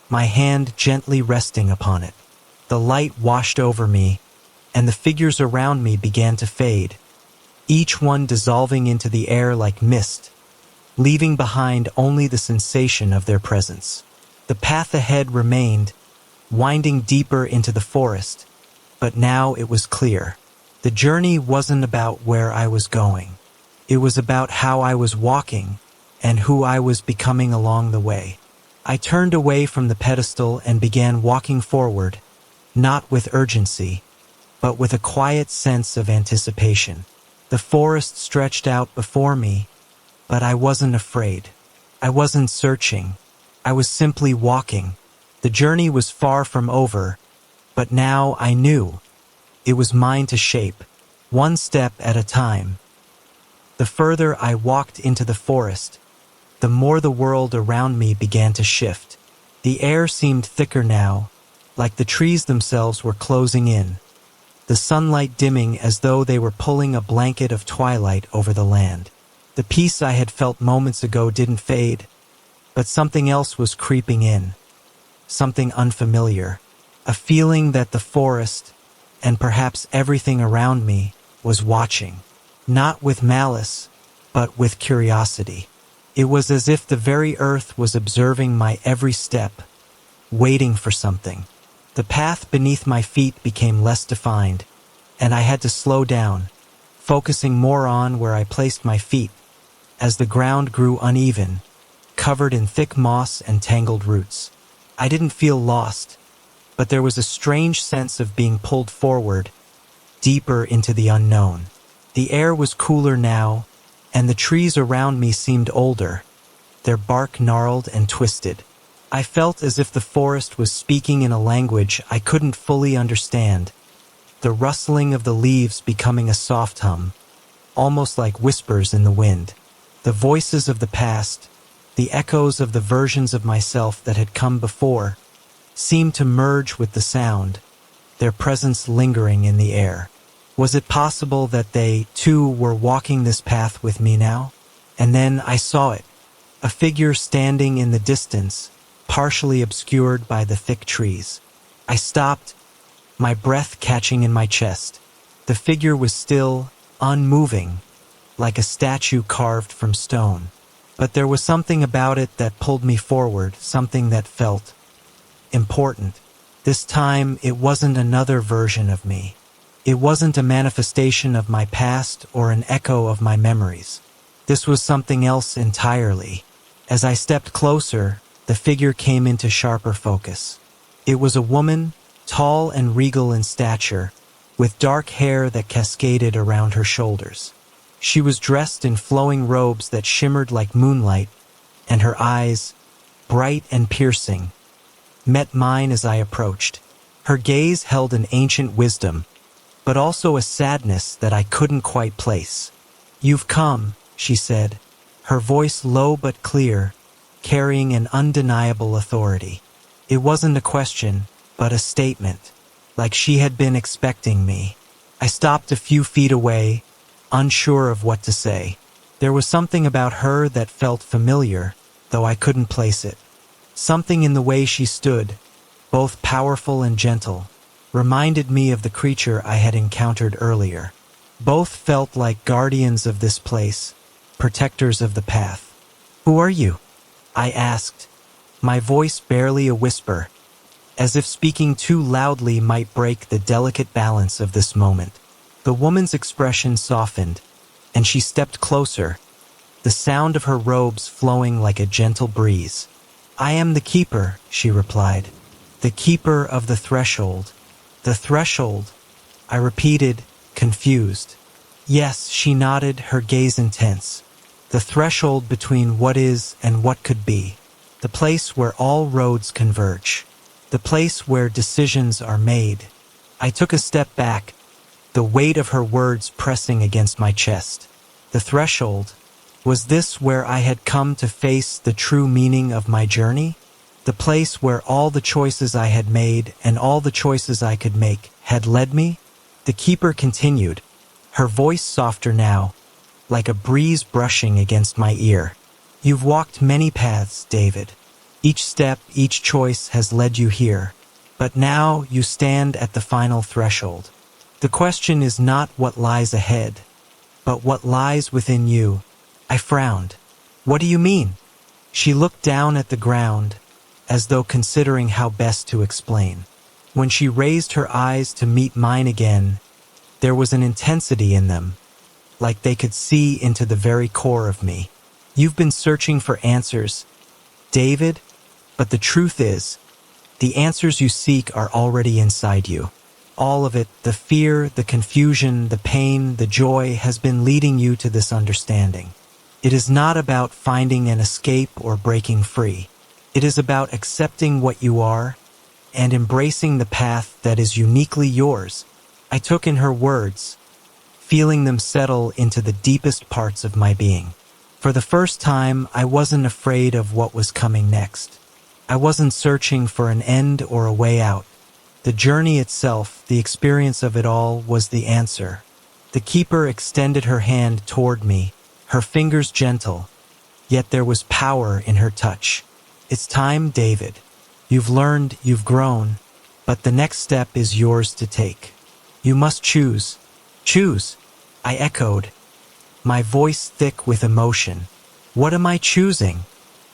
my hand gently resting upon it. The light washed over me, and the figures around me began to fade, each one dissolving into the air like mist, leaving behind only the sensation of their presence. The path ahead remained, winding deeper into the forest, but now it was clear. The journey wasn't about where I was going. It was about how I was walking and who I was becoming along the way. I turned away from the pedestal and began walking forward, not with urgency, but with a quiet sense of anticipation. The forest stretched out before me, but I wasn't afraid. I wasn't searching. I was simply walking. The journey was far from over, but now I knew it was mine to shape, one step at a time. The further I walked into the forest, the more the world around me began to shift. The air seemed thicker now, like the trees themselves were closing in, the sunlight dimming as though they were pulling a blanket of twilight over the land. The peace I had felt moments ago didn't fade, but something else was creeping in, something unfamiliar, a feeling that the forest, and perhaps everything around me, was watching, not with malice, but with curiosity. It was as if the very earth was observing my every step, waiting for something. The path beneath my feet became less defined, and I had to slow down, focusing more on where I placed my feet, as the ground grew uneven, covered in thick moss and tangled roots. I didn't feel lost, but there was a strange sense of being pulled forward, deeper into the unknown. The air was cooler now, and the trees around me seemed older, their bark gnarled and twisted. I felt as if the forest was speaking in a language I couldn't fully understand, the rustling of the leaves becoming a soft hum, almost like whispers in the wind. The voices of the past, the echoes of the versions of myself that had come before, seemed to merge with the sound, their presence lingering in the air. Was it possible that they, too, were walking this path with me now? And then I saw it, a figure standing in the distance, partially obscured by the thick trees. I stopped, my breath catching in my chest. The figure was still, unmoving, like a statue carved from stone. But there was something about it that pulled me forward, something that felt important. This time, it wasn't another version of me. It wasn't a manifestation of my past or an echo of my memories. This was something else entirely. As I stepped closer, the figure came into sharper focus. It was a woman, tall and regal in stature, with dark hair that cascaded around her shoulders. She was dressed in flowing robes that shimmered like moonlight, and her eyes, bright and piercing, met mine as I approached. Her gaze held an ancient wisdom, but also a sadness that I couldn't quite place. "You've come," she said, her voice low but clear, carrying an undeniable authority. It wasn't a question, but a statement, like she had been expecting me. I stopped a few feet away, unsure of what to say. There was something about her that felt familiar, though I couldn't place it. Something in the way she stood, both powerful and gentle, reminded me of the creature I had encountered earlier. Both felt like guardians of this place, protectors of the path. "Who are you?" I asked, my voice barely a whisper, as if speaking too loudly might break the delicate balance of this moment. The woman's expression softened, and she stepped closer, the sound of her robes flowing like a gentle breeze. "I am the keeper," she replied. "The keeper of the threshold." "The threshold," I repeated, confused. "Yes," she nodded, her gaze intense. "The threshold between what is and what could be. The place where all roads converge. The place where decisions are made." I took a step back, the weight of her words pressing against my chest. The threshold. Was this where I had come to face the true meaning of my journey? The place where all the choices I had made and all the choices I could make had led me? The keeper continued, her voice softer now, like a breeze brushing against my ear. "You've walked many paths, David. Each step, each choice has led you here. But now you stand at the final threshold. The question is not what lies ahead, but what lies within you." I frowned. "What do you mean?" She looked down at the ground, as though considering how best to explain. When she raised her eyes to meet mine again, there was an intensity in them, like they could see into the very core of me. "You've been searching for answers, David, but the truth is, the answers you seek are already inside you. All of it, the fear, the confusion, the pain, the joy, has been leading you to this understanding. It is not about finding an escape or breaking free. It is about accepting what you are and embracing the path that is uniquely yours." I took in her words, feeling them settle into the deepest parts of my being. For the first time, I wasn't afraid of what was coming next. I wasn't searching for an end or a way out. The journey itself, the experience of it all, was the answer. The keeper extended her hand toward me, her fingers gentle, yet there was power in her touch. "It's time, David. You've learned, you've grown, but the next step is yours to take. You must choose." "Choose?" I echoed, my voice thick with emotion. "What am I choosing?"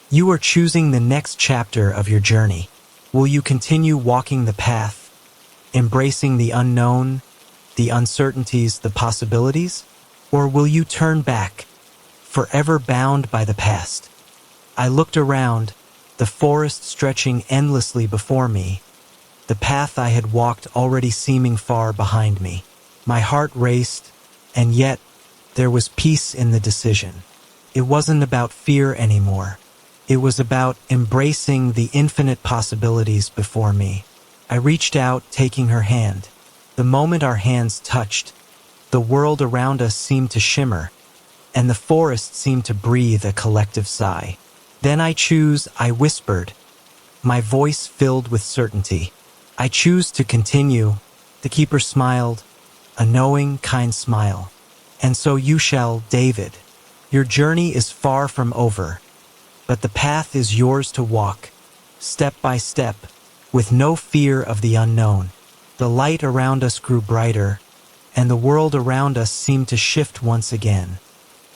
"You are choosing the next chapter of your journey. Will you continue walking the path, embracing the unknown, the uncertainties, the possibilities? Or will you turn back, forever bound by the past?" I looked around, the forest stretching endlessly before me, the path I had walked already seeming far behind me. My heart raced, and yet there was peace in the decision. It wasn't about fear anymore. It was about embracing the infinite possibilities before me. I reached out, taking her hand. The moment our hands touched, the world around us seemed to shimmer, and the forest seemed to breathe a collective sigh. "Then I choose," I whispered, my voice filled with certainty. "I choose to continue." The keeper smiled, a knowing, kind smile. "And so you shall, David. Your journey is far from over, but the path is yours to walk, step by step, with no fear of the unknown." The light around us grew brighter, and the world around us seemed to shift once again,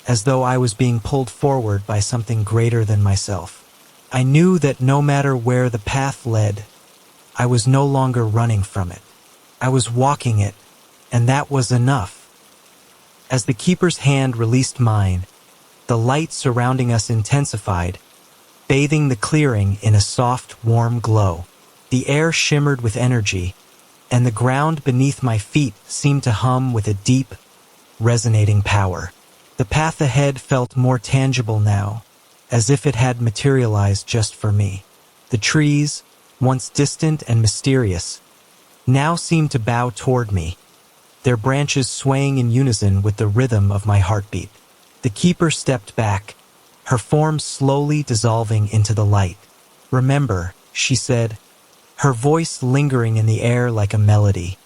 as though I was being pulled forward by something greater than myself. I knew that no matter where the path led, I was no longer running from it. I was walking it, and that was enough. As the keeper's hand released mine, the light surrounding us intensified, bathing the clearing in a soft, warm glow. The air shimmered with energy, and the ground beneath my feet seemed to hum with a deep, resonating power. The path ahead felt more tangible now, as if it had materialized just for me. The trees, once distant and mysterious, now seemed to bow toward me, their branches swaying in unison with the rhythm of my heartbeat. The keeper stepped back, her form slowly dissolving into the light. "Remember," she said, her voice lingering in the air like a melody,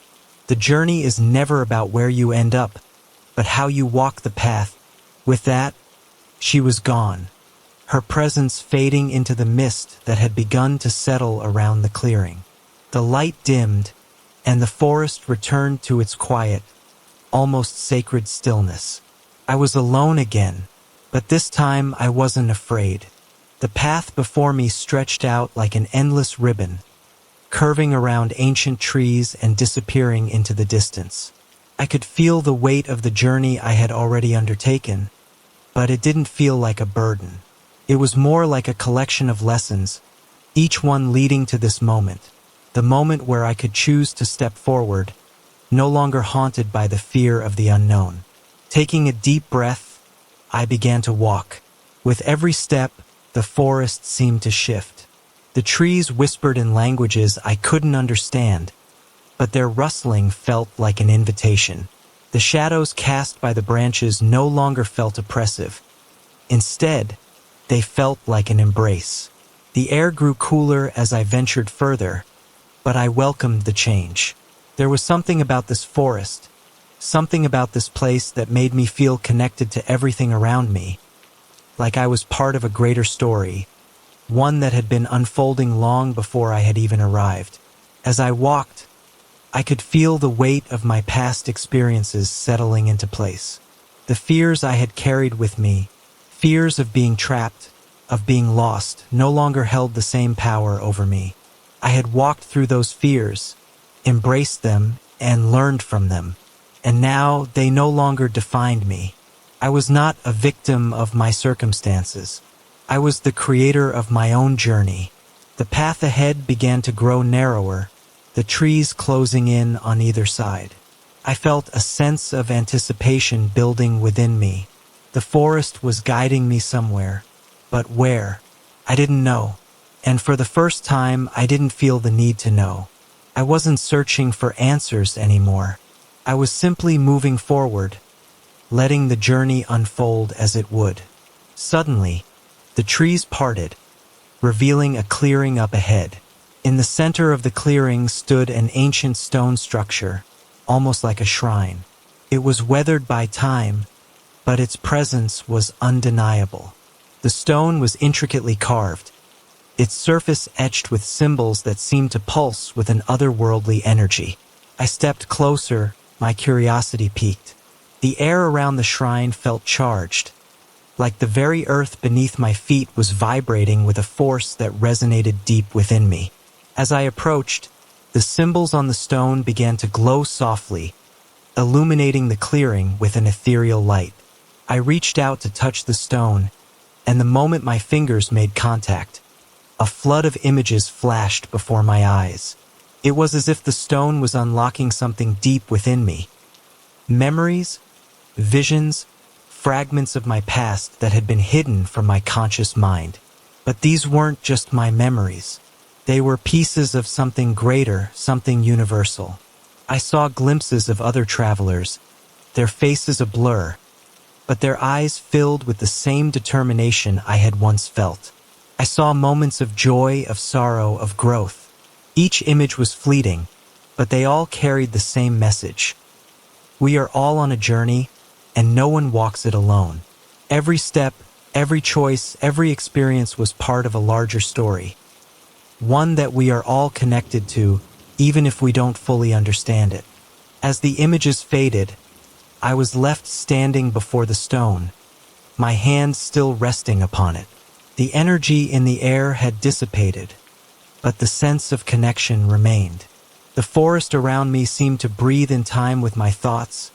"the journey is never about where you end up, but how you walk the path." With that, she was gone, her presence fading into the mist that had begun to settle around the clearing. The light dimmed, and the forest returned to its quiet, almost sacred stillness. I was alone again, but this time I wasn't afraid. The path before me stretched out like an endless ribbon, curving around ancient trees and disappearing into the distance. I could feel the weight of the journey I had already undertaken, but it didn't feel like a burden. It was more like a collection of lessons, each one leading to this moment, the moment where I could choose to step forward, no longer haunted by the fear of the unknown. Taking a deep breath, I began to walk. With every step, the forest seemed to shift. The trees whispered in languages I couldn't understand, but their rustling felt like an invitation. The shadows cast by the branches no longer felt oppressive. Instead, they felt like an embrace. The air grew cooler as I ventured further, but I welcomed the change. There was something about this forest, something about this place that made me feel connected to everything around me, like I was part of a greater story, one that had been unfolding long before I had even arrived. As I walked, I could feel the weight of my past experiences settling into place. The fears I had carried with me, fears of being trapped, of being lost, no longer held the same power over me. I had walked through those fears, embraced them, and learned from them, and now they no longer defined me. I was not a victim of my circumstances. I was the creator of my own journey. The path ahead began to grow narrower, the trees closing in on either side. I felt a sense of anticipation building within me. The forest was guiding me somewhere, but where? I didn't know. And for the first time, I didn't feel the need to know. I wasn't searching for answers anymore. I was simply moving forward, letting the journey unfold as it would. Suddenly, the trees parted, revealing a clearing up ahead. In the center of the clearing stood an ancient stone structure, almost like a shrine. It was weathered by time, but its presence was undeniable. The stone was intricately carved, its surface etched with symbols that seemed to pulse with an otherworldly energy. I stepped closer, my curiosity piqued. The air around the shrine felt charged, like the very earth beneath my feet was vibrating with a force that resonated deep within me. As I approached, the symbols on the stone began to glow softly, illuminating the clearing with an ethereal light. I reached out to touch the stone, and the moment my fingers made contact, a flood of images flashed before my eyes. It was as if the stone was unlocking something deep within me. Memories, visions, fragments of my past that had been hidden from my conscious mind. But these weren't just my memories. They were pieces of something greater, something universal. I saw glimpses of other travelers, their faces a blur, but their eyes filled with the same determination I had once felt. I saw moments of joy, of sorrow, of growth. Each image was fleeting, but they all carried the same message. We are all on a journey, and no one walks it alone. Every step, every choice, every experience was part of a larger story. One that we are all connected to, even if we don't fully understand it. As the images faded, I was left standing before the stone, my hands still resting upon it. The energy in the air had dissipated, but the sense of connection remained. The forest around me seemed to breathe in time with my thoughts,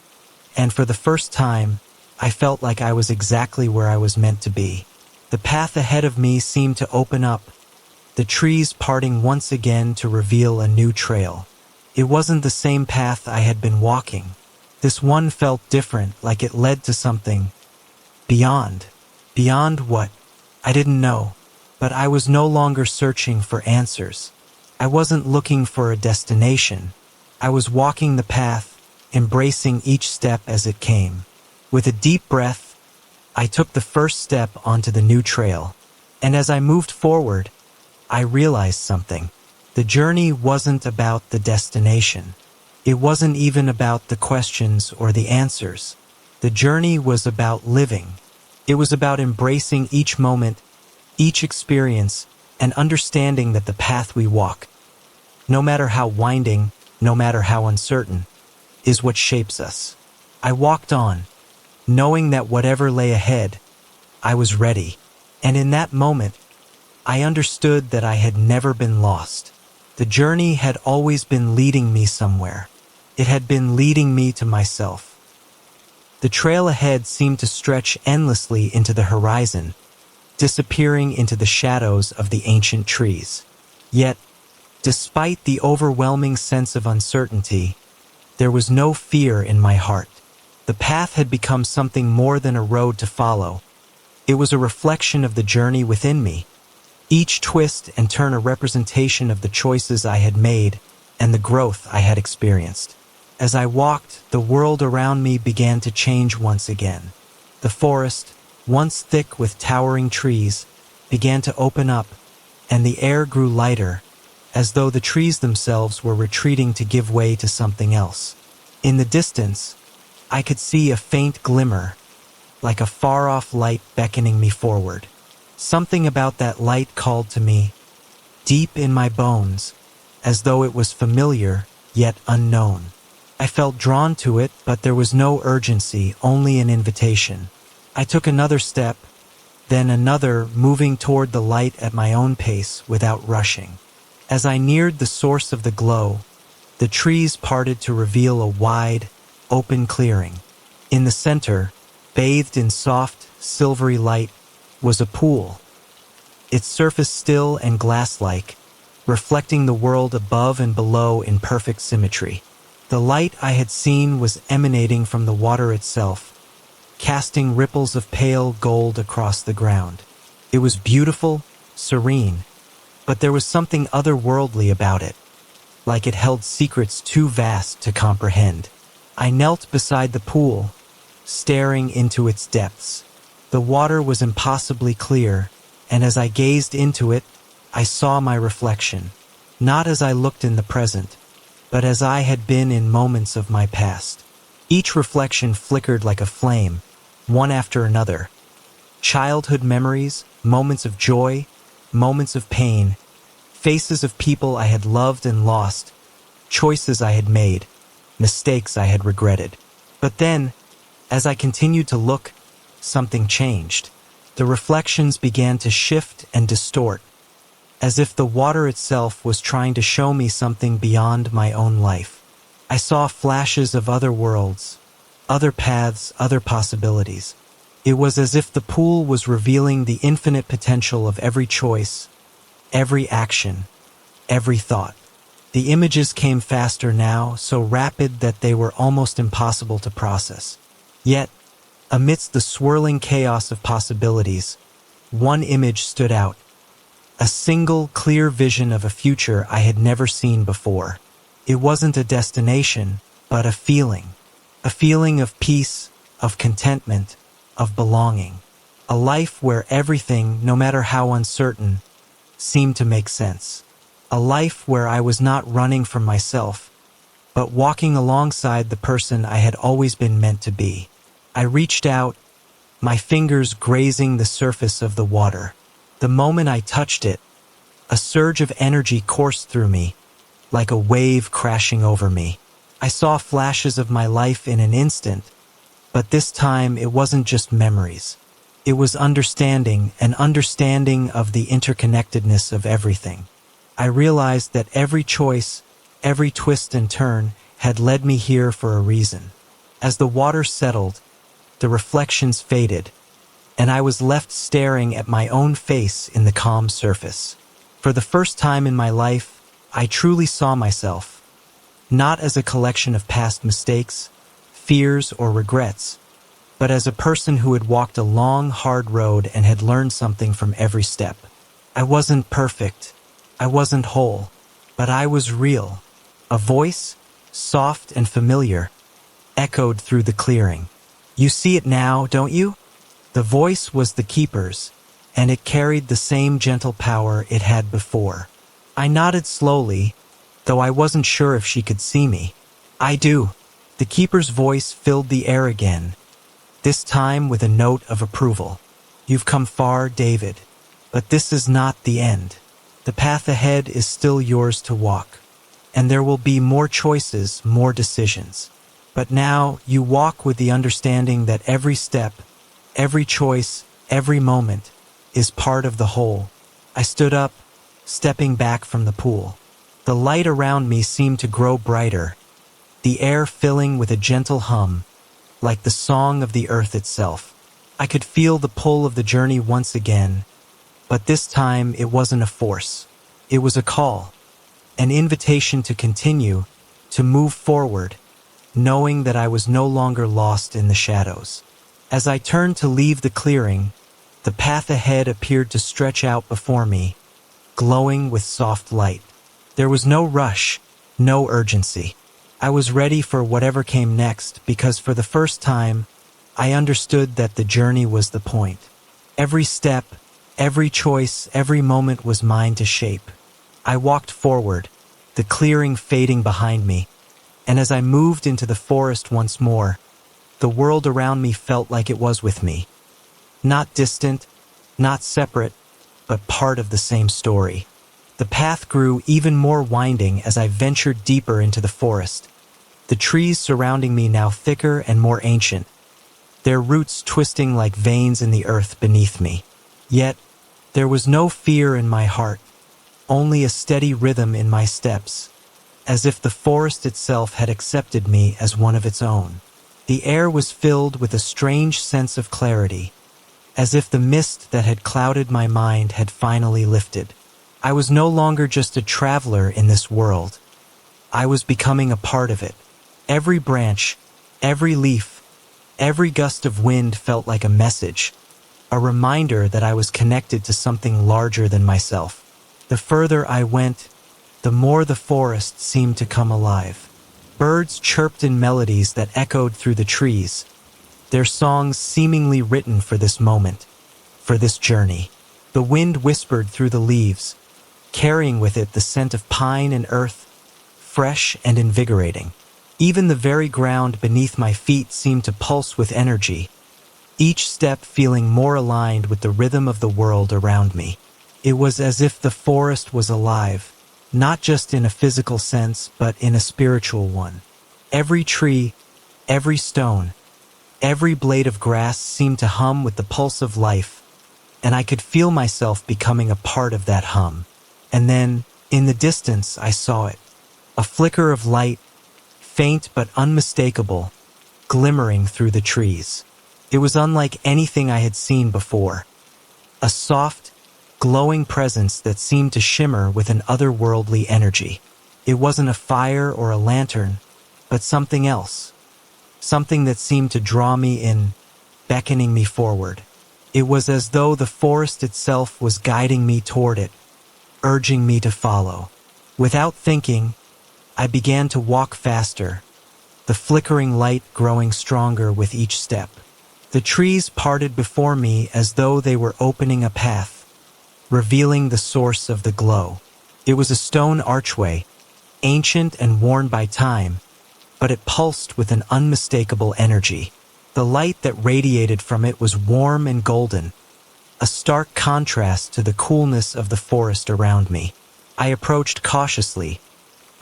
and for the first time, I felt like I was exactly where I was meant to be. The path ahead of me seemed to open up, the trees parting once again to reveal a new trail. It wasn't the same path I had been walking. This one felt different, like it led to something beyond. Beyond what? I didn't know, but I was no longer searching for answers. I wasn't looking for a destination. I was walking the path, embracing each step as it came. With a deep breath, I took the first step onto the new trail, and as I moved forward, I realized something. The journey wasn't about the destination. It wasn't even about the questions or the answers. The journey was about living. It was about embracing each moment, each experience, and understanding that the path we walk no matter how winding, no matter how uncertain, is what shapes us. I walked on, knowing that whatever lay ahead, I was ready. And in that moment, I understood that I had never been lost. The journey had always been leading me somewhere. It had been leading me to myself. The trail ahead seemed to stretch endlessly into the horizon, disappearing into the shadows of the ancient trees. Yet, despite the overwhelming sense of uncertainty, there was no fear in my heart. The path had become something more than a road to follow. It was a reflection of the journey within me, each twist and turn a representation of the choices I had made and the growth I had experienced. As I walked, the world around me began to change once again. The forest, once thick with towering trees, began to open up, and the air grew lighter, as though the trees themselves were retreating to give way to something else. In the distance, I could see a faint glimmer, like a far-off light beckoning me forward. Something about that light called to me, deep in my bones, as though it was familiar yet unknown. I felt drawn to it, but there was no urgency, only an invitation. I took another step, then another, moving toward the light at my own pace without rushing. As I neared the source of the glow, the trees parted to reveal a wide, open clearing. In the center, bathed in soft, silvery light, was a pool, its surface still and glass-like, reflecting the world above and below in perfect symmetry. The light I had seen was emanating from the water itself, casting ripples of pale gold across the ground. It was beautiful, serene, but there was something otherworldly about it, like it held secrets too vast to comprehend. I knelt beside the pool, staring into its depths. The water was impossibly clear, and as I gazed into it, I saw my reflection, not as I looked in the present, but as I had been in moments of my past. Each reflection flickered like a flame, one after another. Childhood memories, moments of joy, moments of pain, faces of people I had loved and lost, choices I had made, mistakes I had regretted. But then, as I continued to look, something changed. The reflections began to shift and distort, as if the water itself was trying to show me something beyond my own life. I saw flashes of other worlds, other paths, other possibilities. It was as if the pool was revealing the infinite potential of every choice, every action, every thought. The images came faster now, so rapid that they were almost impossible to process. Yet, amidst the swirling chaos of possibilities, one image stood out. A single, clear vision of a future I had never seen before. It wasn't a destination, but a feeling of peace, of contentment, of belonging. A life where everything, no matter how uncertain, seemed to make sense. A life where I was not running from myself, but walking alongside the person I had always been meant to be. I reached out, my fingers grazing the surface of the water. The moment I touched it, a surge of energy coursed through me, like a wave crashing over me. I saw flashes of my life in an instant, but this time it wasn't just memories. It was understanding, an understanding of the interconnectedness of everything. I realized that every choice, every twist and turn had led me here for a reason. As the water settled, the reflections faded, and I was left staring at my own face in the calm surface. For the first time in my life, I truly saw myself, not as a collection of past mistakes, fears, or regrets, but as a person who had walked a long, hard road and had learned something from every step. I wasn't perfect, I wasn't whole, but I was real. A voice, soft and familiar, echoed through the clearing. "You see it now, don't you?" The voice was the keeper's, and it carried the same gentle power it had before. I nodded slowly, though I wasn't sure if she could see me. "I do." The keeper's voice filled the air again, this time with a note of approval. "You've come far, David, but this is not the end. The path ahead is still yours to walk." and there will be more choices, more decisions. But now you walk with the understanding that every step, every choice, every moment is part of the whole. I stood up, stepping back from the pool. The light around me seemed to grow brighter, the air filling with a gentle hum, like the song of the earth itself. I could feel the pull of the journey once again, but this time it wasn't a force. It was a call, an invitation to continue, to move forward, knowing that I was no longer lost in the shadows. As I turned to leave the clearing, the path ahead appeared to stretch out before me, glowing with soft light. There was no rush, no urgency. I was ready for whatever came next because for the first time, I understood that the journey was the point. Every step, every choice, every moment was mine to shape. I walked forward, the clearing fading behind me, and as I moved into the forest once more, the world around me felt like it was with me. Not distant, not separate, but part of the same story. The path grew even more winding as I ventured deeper into the forest, the trees surrounding me now thicker and more ancient, their roots twisting like veins in the earth beneath me. Yet, there was no fear in my heart, only a steady rhythm in my steps, as if the forest itself had accepted me as one of its own. The air was filled with a strange sense of clarity, as if the mist that had clouded my mind had finally lifted. I was no longer just a traveler in this world. I was becoming a part of it. Every branch, every leaf, every gust of wind felt like a message, a reminder that I was connected to something larger than myself. The further I went, the more the forest seemed to come alive. Birds chirped in melodies that echoed through the trees, their songs seemingly written for this moment, for this journey. The wind whispered through the leaves, carrying with it the scent of pine and earth, fresh and invigorating. Even the very ground beneath my feet seemed to pulse with energy, each step feeling more aligned with the rhythm of the world around me. It was as if the forest was alive, not just in a physical sense, but in a spiritual one. Every tree, every stone, every blade of grass seemed to hum with the pulse of life, and I could feel myself becoming a part of that hum. And then, in the distance, I saw it. A flicker of light, faint but unmistakable, glimmering through the trees. It was unlike anything I had seen before. A soft, glowing presence that seemed to shimmer with an otherworldly energy. It wasn't a fire or a lantern, but something else. Something that seemed to draw me in, beckoning me forward. It was as though the forest itself was guiding me toward it, urging me to follow. Without thinking, I began to walk faster, the flickering light growing stronger with each step. The trees parted before me as though they were opening a path, revealing the source of the glow. It was a stone archway, ancient and worn by time, but it pulsed with an unmistakable energy. The light that radiated from it was warm and golden, a stark contrast to the coolness of the forest around me. I approached cautiously,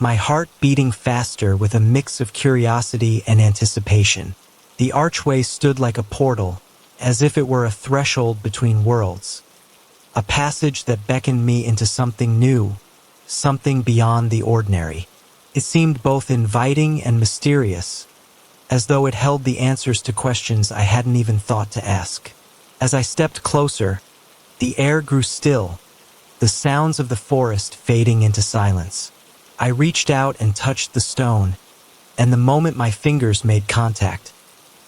my heart beating faster with a mix of curiosity and anticipation. The archway stood like a portal, as if it were a threshold between worlds, a passage that beckoned me into something new, something beyond the ordinary. It seemed both inviting and mysterious, as though it held the answers to questions I hadn't even thought to ask. As I stepped closer, the air grew still, the sounds of the forest fading into silence. I reached out and touched the stone, and the moment my fingers made contact,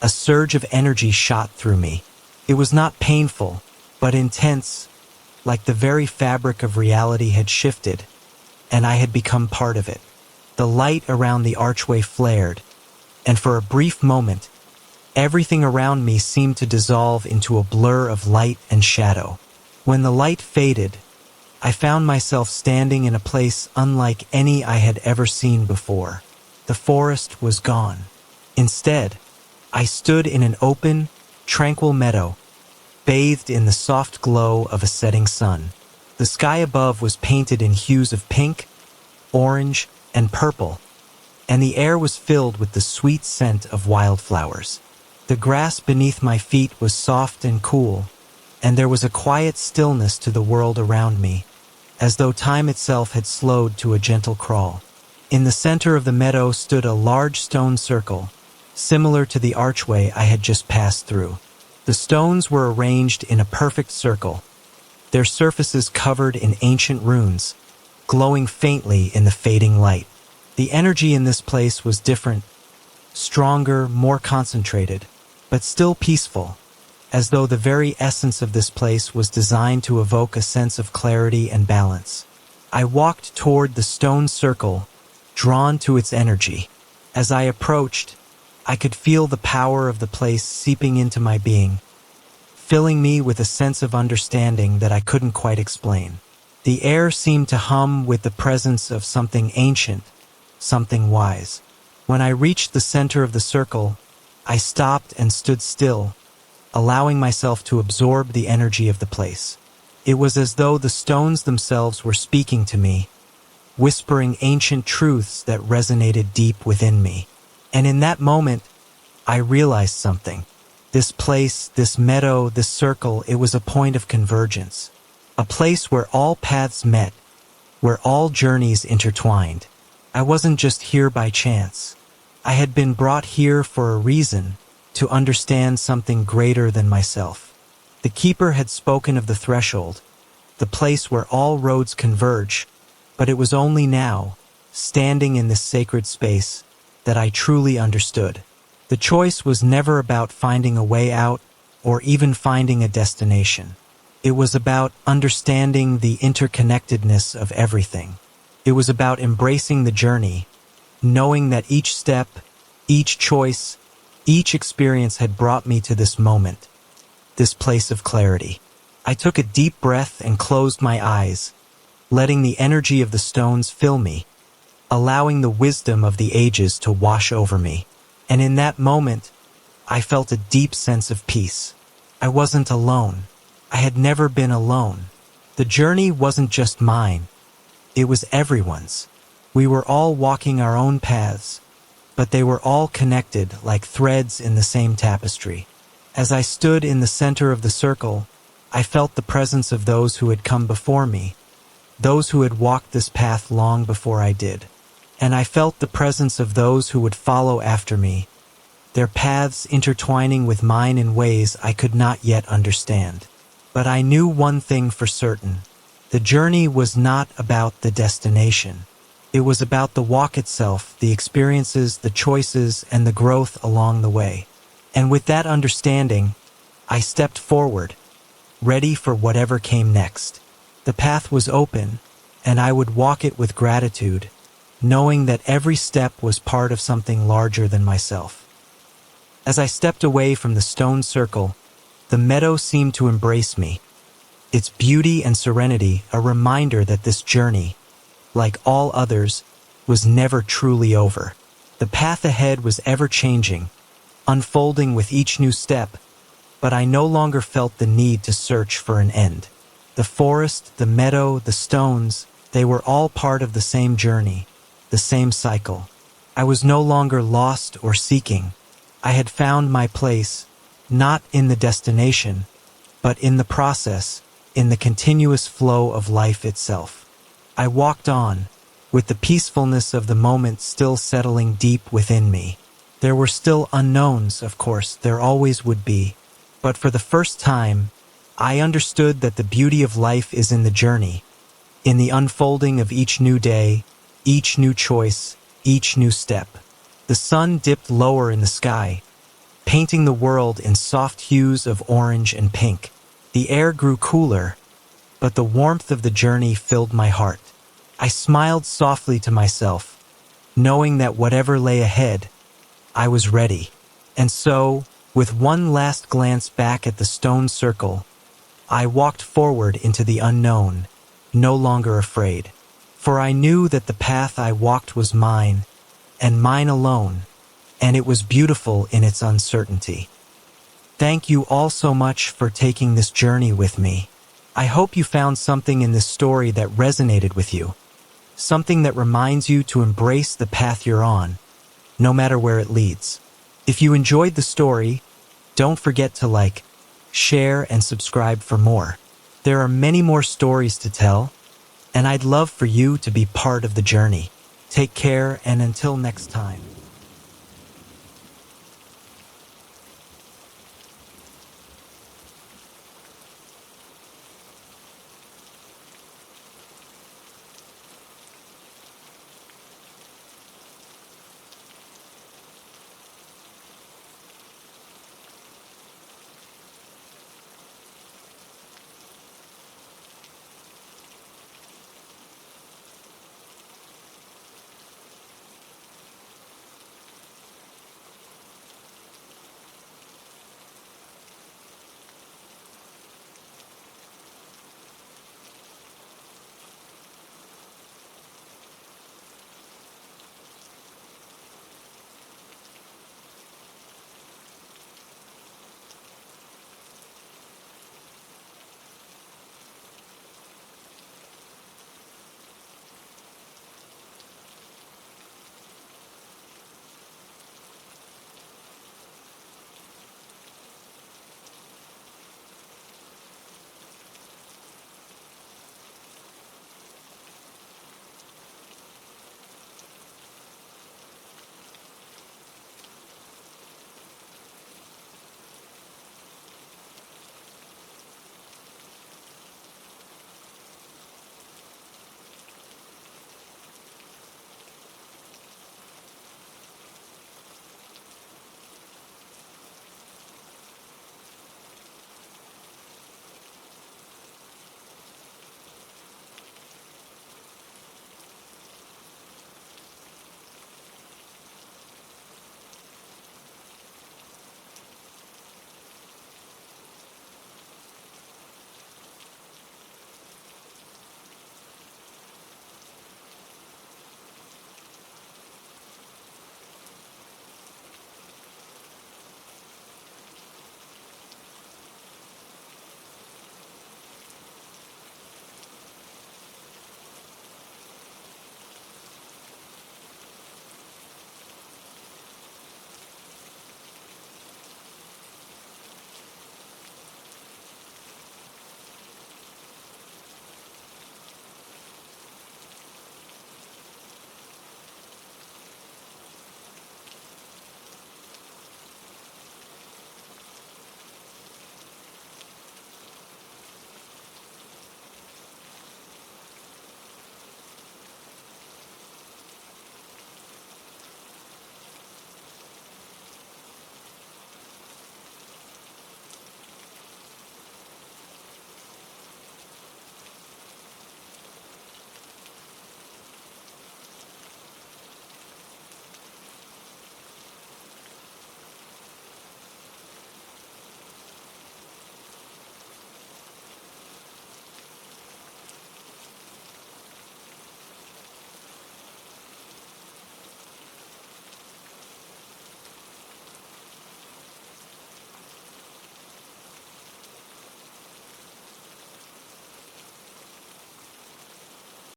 a surge of energy shot through me. It was not painful, but intense, like the very fabric of reality had shifted, and I had become part of it. The light around the archway flared, and for a brief moment, everything around me seemed to dissolve into a blur of light and shadow. When the light faded, I found myself standing in a place unlike any I had ever seen before. The forest was gone. Instead, I stood in an open, tranquil meadow, bathed in the soft glow of a setting sun. The sky above was painted in hues of pink, orange, and purple, and the air was filled with the sweet scent of wildflowers. The grass beneath my feet was soft and cool, and there was a quiet stillness to the world around me, as though time itself had slowed to a gentle crawl. In the center of the meadow stood a large stone circle, similar to the archway I had just passed through. The stones were arranged in a perfect circle, their surfaces covered in ancient runes, glowing faintly in the fading light. The energy in this place was different, stronger, more concentrated, but still peaceful, as though the very essence of this place was designed to evoke a sense of clarity and balance. I walked toward the stone circle, drawn to its energy. As I approached, I could feel the power of the place seeping into my being, filling me with a sense of understanding that I couldn't quite explain. The air seemed to hum with the presence of something ancient, something wise. When I reached the center of the circle, I stopped and stood still, allowing myself to absorb the energy of the place. It was as though the stones themselves were speaking to me, whispering ancient truths that resonated deep within me. And in that moment, I realized something. This place, this meadow, this circle, it was a point of convergence. A place where all paths met, where all journeys intertwined. I wasn't just here by chance. I had been brought here for a reason, to understand something greater than myself. The keeper had spoken of the threshold, the place where all roads converge, but it was only now, standing in this sacred space, that I truly understood. The choice was never about finding a way out or even finding a destination. It was about understanding the interconnectedness of everything. It was about embracing the journey, knowing that each step, each choice, each experience had brought me to this moment, this place of clarity. I took a deep breath and closed my eyes, letting the energy of the stones fill me, allowing the wisdom of the ages to wash over me. And in that moment, I felt a deep sense of peace. I wasn't alone. I had never been alone. The journey wasn't just mine. It was everyone's. We were all walking our own paths, but they were all connected like threads in the same tapestry. As I stood in the center of the circle, I felt the presence of those who had come before me, those who had walked this path long before I did. And I felt the presence of those who would follow after me, their paths intertwining with mine in ways I could not yet understand. But I knew one thing for certain. The journey was not about the destination. It was about the walk itself, the experiences, the choices, and the growth along the way. And with that understanding, I stepped forward, ready for whatever came next. The path was open, and I would walk it with gratitude, knowing that every step was part of something larger than myself. As I stepped away from the stone circle, the meadow seemed to embrace me, its beauty and serenity a reminder that this journey, like all others, was never truly over. The path ahead was ever-changing, unfolding with each new step, but I no longer felt the need to search for an end. The forest, the meadow, the stones, they were all part of the same journey, the same cycle. I was no longer lost or seeking. I had found my place, not in the destination, but in the process, in the continuous flow of life itself. I walked on, with the peacefulness of the moment still settling deep within me. There were still unknowns, of course, there always would be, but for the first time, I understood that the beauty of life is in the journey, in the unfolding of each new day, each new choice, each new step. The sun dipped lower in the sky, painting the world in soft hues of orange and pink. The air grew cooler, but the warmth of the journey filled my heart. I smiled softly to myself, knowing that whatever lay ahead, I was ready. And so, with one last glance back at the stone circle, I walked forward into the unknown, no longer afraid. For I knew that the path I walked was mine, and mine alone, and it was beautiful in its uncertainty. Thank you all so much for taking this journey with me. I hope you found something in this story that resonated with you. something that reminds you to embrace the path you're on, no matter where it leads. If you enjoyed the story, don't forget to like, share, and subscribe for more. There are many more stories to tell, and I'd love for you to be part of the journey. Take care, and until next time.